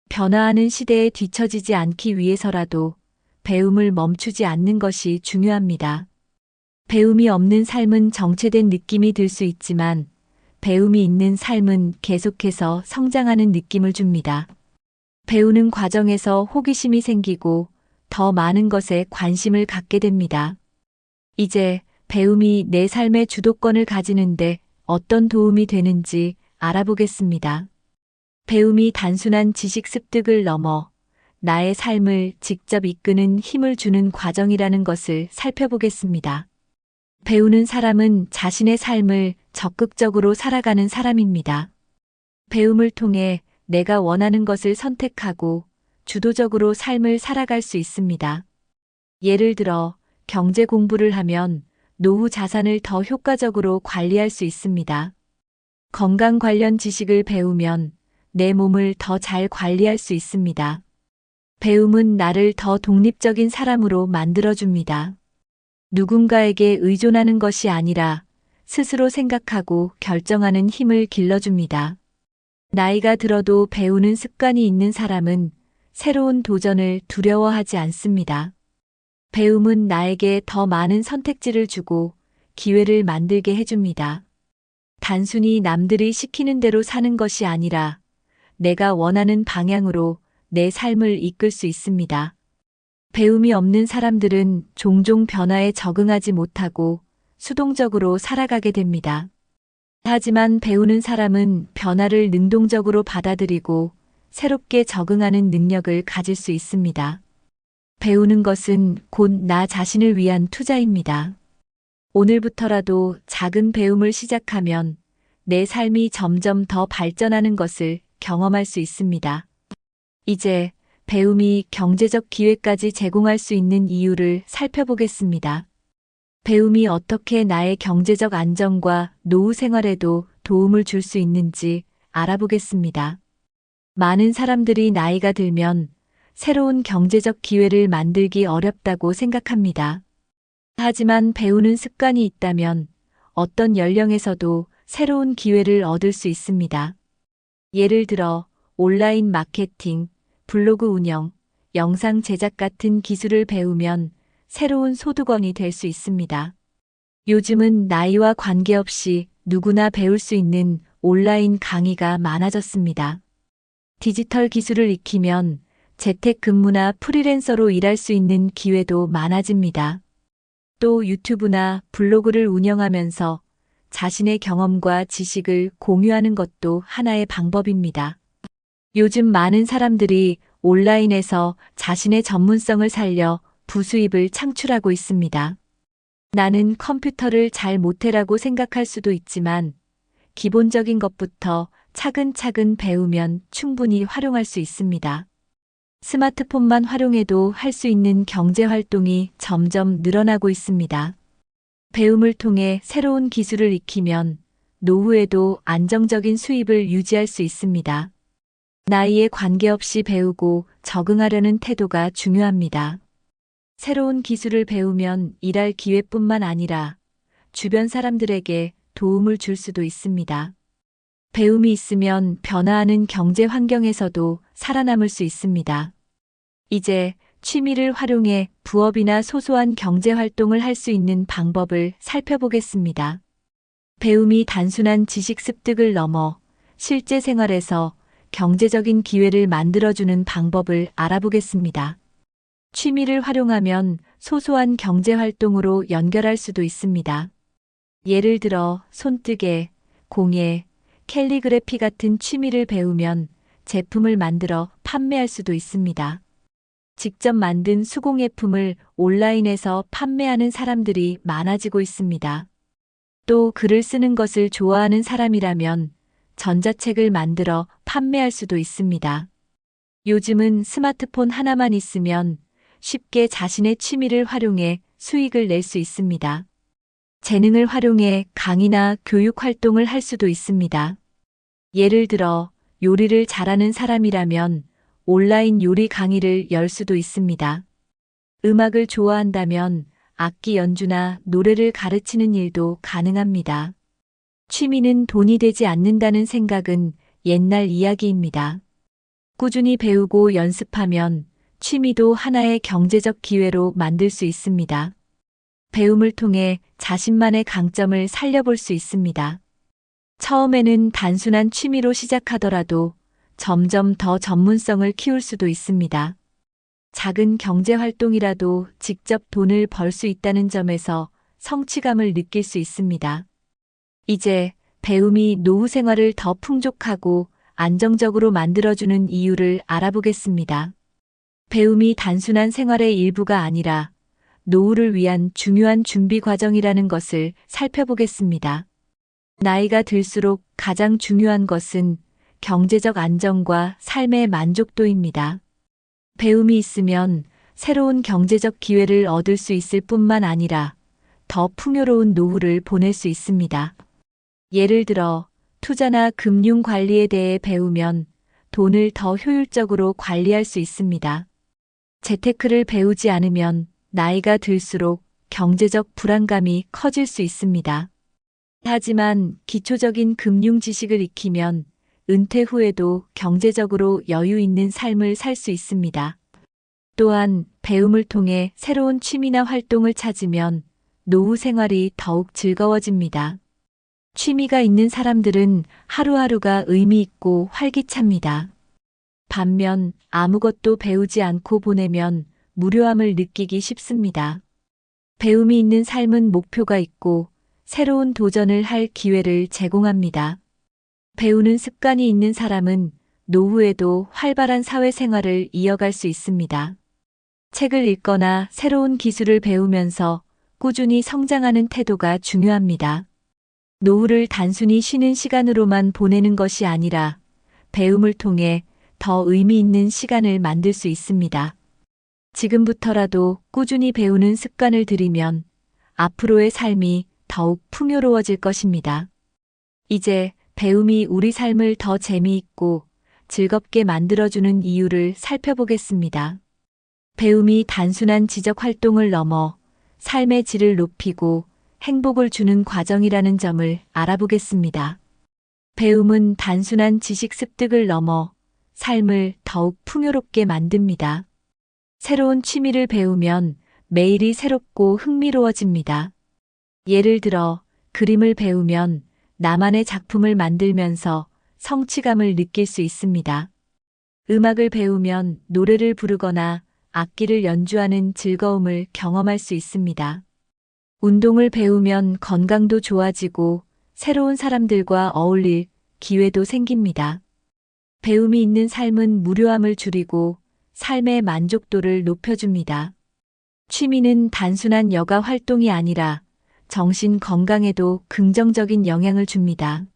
변화하는 시대에 뒤처지지 않기 위해서라도 배움을 멈추지 않는 것이 중요합니다. 배움이 없는 삶은 정체된 느낌이 들 수 있지만 배움이 있는 삶은 계속해서 성장하는 느낌을 줍니다. 배우는 과정에서 호기심이 생기고 더 많은 것에 관심을 갖게 됩니다. 이제 배움이 내 삶의 주도권을 가지는데 어떤 도움이 되는지 알아보겠습니다. 배움이 단순한 지식 습득을 넘어 나의 삶을 직접 이끄는 힘을 주는 과정이라는 것을 살펴보겠습니다. 배우는 사람은 자신의 삶을 적극적으로 살아가는 사람입니다. 배움을 통해 내가 원하는 것을 선택하고 주도적으로 삶을 살아갈 수 있습니다. 예를 들어 경제 공부를 하면 노후 자산을 더 효과적으로 관리할 수 있습니다. 건강 관련 지식을 배우면 내 몸을 더 잘 관리할 수 있습니다. 배움은 나를 더 독립적인 사람으로 만들어줍니다. 누군가에게 의존하는 것이 아니라 스스로 생각하고 결정하는 힘을 길러줍니다. 나이가 들어도 배우는 습관이 있는 사람은 새로운 도전을 두려워하지 않습니다. 배움은 나에게 더 많은 선택지를 주고 기회를 만들게 해줍니다. 단순히 남들이 시키는 대로 사는 것이 아니라 내가 원하는 방향으로 내 삶을 이끌 수 있습니다. 배움이 없는 사람들은 종종 변화에 적응하지 못하고 수동적으로 살아가게 됩니다. 하지만 배우는 사람은 변화를 능동적으로 받아들이고 새롭게 적응하는 능력을 가질 수 있습니다. 배우는 것은 곧 나 자신을 위한 투자입니다. 오늘부터라도 작은 배움을 시작하면 내 삶이 점점 더 발전하는 것을 경험할 수 있습니다. 이제 배움이 경제적 기회까지 제공할 수 있는 이유를 살펴보겠습니다. 배움이 어떻게 나의 경제적 안정과 노후 생활에도 도움을 줄 수 있는지 알아보겠습니다. 많은 사람들이 나이가 들면 새로운 경제적 기회를 만들기 어렵다고 생각합니다. 하지만 배우는 습관이 있다면 어떤 연령에서도 새로운 기회를 얻을 수 있습니다. 예를 들어 온라인 마케팅, 블로그 운영, 영상 제작 같은 기술을 배우면 새로운 소득원이 될 수 있습니다. 요즘은 나이와 관계없이 누구나 배울 수 있는 온라인 강의가 많아졌습니다. 디지털 기술을 익히면 재택근무나 프리랜서로 일할 수 있는 기회도 많아집니다. 또 유튜브나 블로그를 운영하면서 자신의 경험과 지식을 공유하는 것도 하나의 방법입니다. 요즘 많은 사람들이 온라인에서 자신의 전문성을 살려 부수입을 창출하고 있습니다. 나는 컴퓨터를 잘 못해라고 생각할 수도 있지만 기본적인 것부터 차근차근 배우면 충분히 활용할 수 있습니다. 스마트폰만 활용해도 할 수 있는 경제 활동이 점점 늘어나고 있습니다. 배움을 통해 새로운 기술을 익히면 노후에도 안정적인 수입을 유지할 수 있습니다. 나이에 관계없이 배우고 적응하려는 태도가 중요합니다. 새로운 기술을 배우면 일할 기회뿐만 아니라 주변 사람들에게 도움을 줄 수도 있습니다. 배움이 있으면 변화하는 경제 환경에서도 살아남을 수 있습니다. 이제 취미를 활용해 부업이나 소소한 경제 활동을 할 수 있는 방법을 살펴보겠습니다. 배움이 단순한 지식 습득을 넘어 실제 생활에서 경제적인 기회를 만들어주는 방법을 알아보겠습니다. 취미를 활용하면 소소한 경제 활동으로 연결할 수도 있습니다. 예를 들어 손뜨개, 공예, 캘리그래피 같은 취미를 배우면 제품을 만들어 판매할 수도 있습니다. 직접 만든 수공예품을 온라인에서 판매하는 사람들이 많아지고 있습니다. 또 글을 쓰는 것을 좋아하는 사람이라면 전자책을 만들어 판매할 수도 있습니다. 요즘은 스마트폰 하나만 있으면 쉽게 자신의 취미를 활용해 수익을 낼 수 있습니다. 재능을 활용해 강의나 교육 활동을 할 수도 있습니다. 예를 들어 요리를 잘하는 사람이라면 온라인 요리 강의를 열 수도 있습니다. 음악을 좋아한다면 악기 연주나 노래를 가르치는 일도 가능합니다. 취미는 돈이 되지 않는다는 생각은 옛날 이야기입니다. 꾸준히 배우고 연습하면 취미도 하나의 경제적 기회로 만들 수 있습니다. 배움을 통해 자신만의 강점을 살려볼 수 있습니다. 처음에는 단순한 취미로 시작하더라도 점점 더 전문성을 키울 수도 있습니다. 작은 경제 활동이라도 직접 돈을 벌 수 있다는 점에서 성취감을 느낄 수 있습니다. 이제 배움이 노후 생활을 더 풍족하고 안정적으로 만들어주는 이유를 알아보겠습니다. 배움이 단순한 생활의 일부가 아니라 노후를 위한 중요한 준비 과정이라는 것을 살펴보겠습니다. 나이가 들수록 가장 중요한 것은 경제적 안정과 삶의 만족도입니다. 배움이 있으면 새로운 경제적 기회를 얻을 수 있을 뿐만 아니라 더 풍요로운 노후를 보낼 수 있습니다. 예를 들어 투자나 금융 관리에 대해 배우면 돈을 더 효율적으로 관리할 수 있습니다. 재테크를 배우지 않으면 나이가 들수록 경제적 불안감이 커질 수 있습니다. 하지만 기초적인 금융 지식을 익히면 은퇴 후에도 경제적으로 여유 있는 삶을 살 수 있습니다. 또한 배움을 통해 새로운 취미나 활동을 찾으면 노후 생활이 더욱 즐거워집니다. 취미가 있는 사람들은 하루하루가 의미 있고 활기찹니다. 반면 아무것도 배우지 않고 보내면 무료함을 느끼기 쉽습니다. 배움이 있는 삶은 목표가 있고 새로운 도전을 할 기회를 제공합니다. 배우는 습관이 있는 사람은 노후에도 활발한 사회생활을 이어갈 수 있습니다. 책을 읽거나 새로운 기술을 배우면서 꾸준히 성장하는 태도가 중요합니다. 노후를 단순히 쉬는 시간으로만 보내는 것이 아니라 배움을 통해 더 의미 있는 시간을 만들 수 있습니다. 지금부터라도 꾸준히 배우는 습관을 들이면 앞으로의 삶이 더욱 풍요로워질 것입니다. 이제 배움이 우리 삶을 더 재미있고 즐겁게 만들어주는 이유를 살펴보겠습니다. 배움이 단순한 지적 활동을 넘어 삶의 질을 높이고 행복을 주는 과정이라는 점을 알아보겠습니다. 배움은 단순한 지식 습득을 넘어 삶을 더욱 풍요롭게 만듭니다. 새로운 취미를 배우면 매일이 새롭고 흥미로워집니다. 예를 들어 그림을 배우면 나만의 작품을 만들면서 성취감을 느낄 수 있습니다. 음악을 배우면 노래를 부르거나 악기를 연주하는 즐거움을 경험할 수 있습니다. 운동을 배우면 건강도 좋아지고 새로운 사람들과 어울릴 기회도 생깁니다. 배움이 있는 삶은 무료함을 줄이고 삶의 만족도를 높여줍니다. 취미는 단순한 여가 활동이 아니라 정신 건강에도 긍정적인 영향을 줍니다.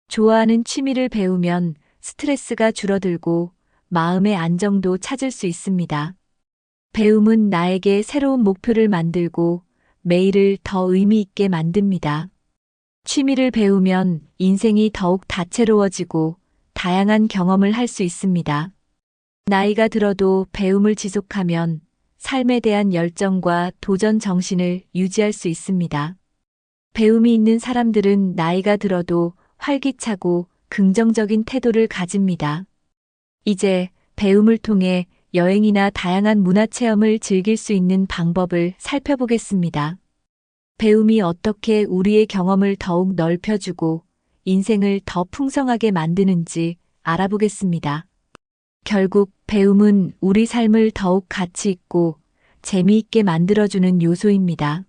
좋아하는 취미를 배우면 스트레스가 줄어들고 마음의 안정도 찾을 수 있습니다. 배움은 나에게 새로운 목표를 만들고 매일을 더 의미 있게 만듭니다. 취미를 배우면 인생이 더욱 다채로워지고 다양한 경험을 할 수 있습니다. 나이가 들어도 배움을 지속하면 삶에 대한 열정과 도전 정신을 유지할 수 있습니다. 배움이 있는 사람들은 나이가 들어도 활기차고 긍정적인 태도를 가집니다. 이제 배움을 통해 여행이나 다양한 문화 체험을 즐길 수 있는 방법을 살펴보겠습니다. 배움이 어떻게 우리의 경험을 더욱 넓혀주고 인생을 더 풍성하게 만드는지 알아보겠습니다. 결국 배움은 우리 삶을 더욱 가치 있고 재미있게 만들어주는 요소입니다.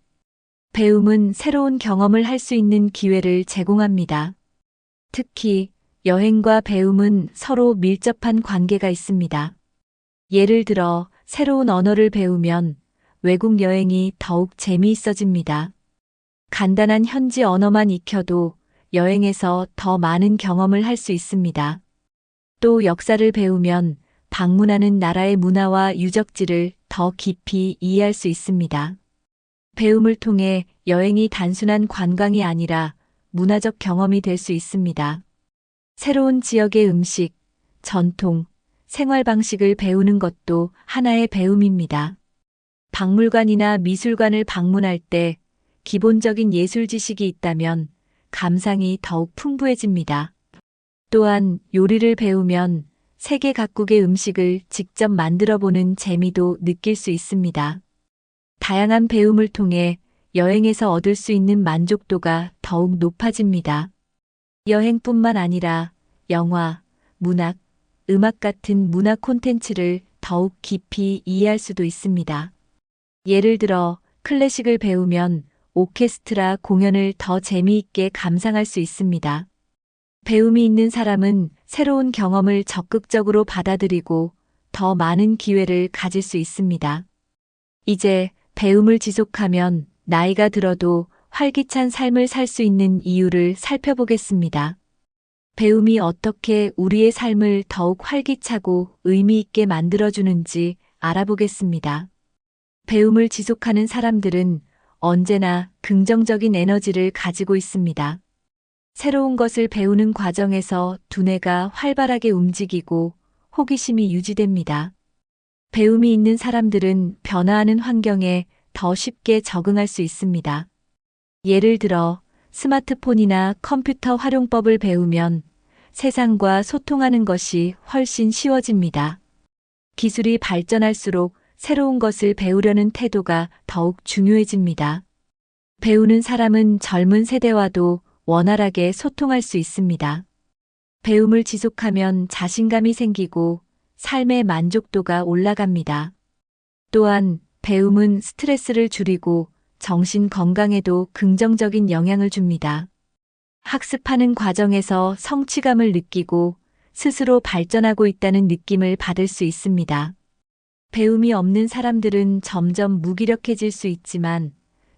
배움은 새로운 경험을 할 수 있는 기회를 제공합니다. 특히 여행과 배움은 서로 밀접한 관계가 있습니다. 예를 들어 새로운 언어를 배우면 외국 여행이 더욱 재미있어집니다. 간단한 현지 언어만 익혀도 여행에서 더 많은 경험을 할 수 있습니다. 또 역사를 배우면 방문하는 나라의 문화와 유적지를 더 깊이 이해할 수 있습니다. 배움을 통해 여행이 단순한 관광이 아니라 문화적 경험이 될 수 있습니다. 새로운 지역의 음식, 전통, 생활 방식을 배우는 것도 하나의 배움입니다. 박물관이나 미술관을 방문할 때 기본적인 예술 지식이 있다면 감상이 더욱 풍부해집니다. 또한 요리를 배우면 세계 각국의 음식을 직접 만들어 보는 재미도 느낄 수 있습니다. 다양한 배움을 통해 여행에서 얻을 수 있는 만족도가 더욱 높아집니다. 여행뿐만 아니라 영화, 문학, 음악 같은 문화 콘텐츠를 더욱 깊이 이해할 수도 있습니다. 예를 들어 클래식을 배우면 오케스트라 공연을 더 재미있게 감상할 수 있습니다. 배움이 있는 사람은 새로운 경험을 적극적으로 받아들이고 더 많은 기회를 가질 수 있습니다. 이제 배움을 지속하면 나이가 들어도 활기찬 삶을 살 수 있는 이유를 살펴보겠습니다. 배움이 어떻게 우리의 삶을 더욱 활기차고 의미 있게 만들어주는지 알아보겠습니다. 배움을 지속하는 사람들은 언제나 긍정적인 에너지를 가지고 있습니다. 새로운 것을 배우는 과정에서 두뇌가 활발하게 움직이고 호기심이 유지됩니다. 배움이 있는 사람들은 변화하는 환경에 더 쉽게 적응할 수 있습니다. 예를 들어 스마트폰이나 컴퓨터 활용법을 배우면 세상과 소통하는 것이 훨씬 쉬워집니다. 기술이 발전할수록 새로운 것을 배우려는 태도가 더욱 중요해집니다. 배우는 사람은 젊은 세대와도 원활하게 소통할 수 있습니다. 배움을 지속하면 자신감이 생기고 삶의 만족도가 올라갑니다. 또한 배움은 스트레스를 줄이고 정신 건강에도 긍정적인 영향을 줍니다. 학습하는 과정에서 성취감을 느끼고 스스로 발전하고 있다는 느낌을 받을 수 있습니다. 배움이 없는 사람들은 점점 무기력해질 수 있지만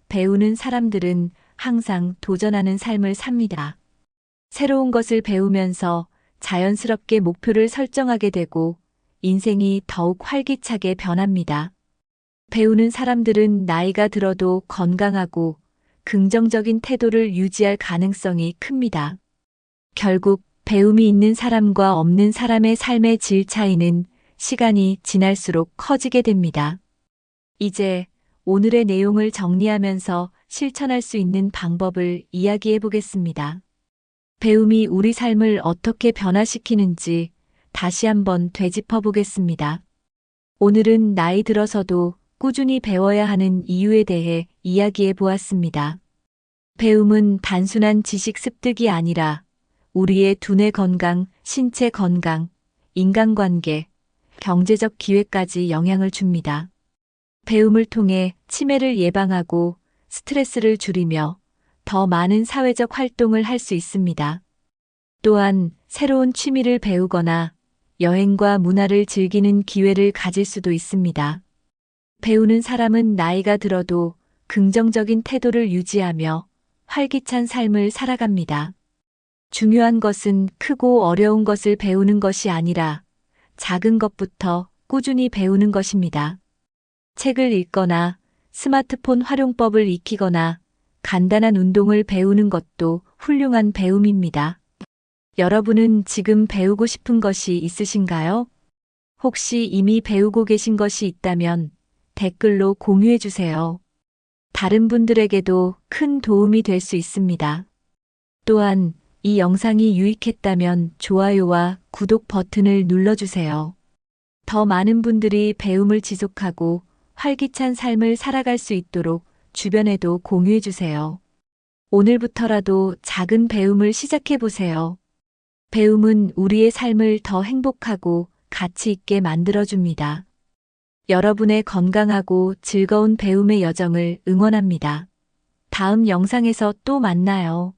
배우는 사람들은 항상 도전하는 삶을 삽니다. 새로운 것을 배우면서 자연스럽게 목표를 설정하게 되고 인생이 더욱 활기차게 변합니다. 배우는 사람들은 나이가 들어도 건강하고 긍정적인 태도를 유지할 가능성이 큽니다. 결국 배움이 있는 사람과 없는 사람의 삶의 질 차이는 시간이 지날수록 커지게 됩니다. 이제 오늘의 내용을 정리하면서 실천할 수 있는 방법을 이야기해 보겠습니다. 배움이 우리 삶을 어떻게 변화시키는지 다시 한번 되짚어 보겠습니다. 오늘은 나이 들어서도 꾸준히 배워야 하는 이유에 대해 이야기해 보았습니다. 배움은 단순한 지식 습득이 아니라 우리의 두뇌 건강, 신체 건강, 인간관계, 경제적 기회까지 영향을 줍니다. 배움을 통해 치매를 예방하고 스트레스를 줄이며 더 많은 사회적 활동을 할 수 있습니다. 또한 새로운 취미를 배우거나 여행과 문화를 즐기는 기회를 가질 수도 있습니다. 배우는 사람은 나이가 들어도 긍정적인 태도를 유지하며 활기찬 삶을 살아갑니다. 중요한 것은 크고 어려운 것을 배우는 것이 아니라 작은 것부터 꾸준히 배우는 것입니다. 책을 읽거나 스마트폰 활용법을 익히거나 간단한 운동을 배우는 것도 훌륭한 배움입니다. 여러분은 지금 배우고 싶은 것이 있으신가요? 혹시 이미 배우고 계신 것이 있다면 댓글로 공유해 주세요. 다른 분들에게도 큰 도움이 될 수 있습니다. 또한 이 영상이 유익했다면 좋아요와 구독 버튼을 눌러주세요. 더 많은 분들이 배움을 지속하고 활기찬 삶을 살아갈 수 있도록 주변에도 공유해 주세요. 오늘부터라도 작은 배움을 시작해 보세요. 배움은 우리의 삶을 더 행복하고 가치 있게 만들어줍니다. 여러분의 건강하고 즐거운 배움의 여정을 응원합니다. 다음 영상에서 또 만나요.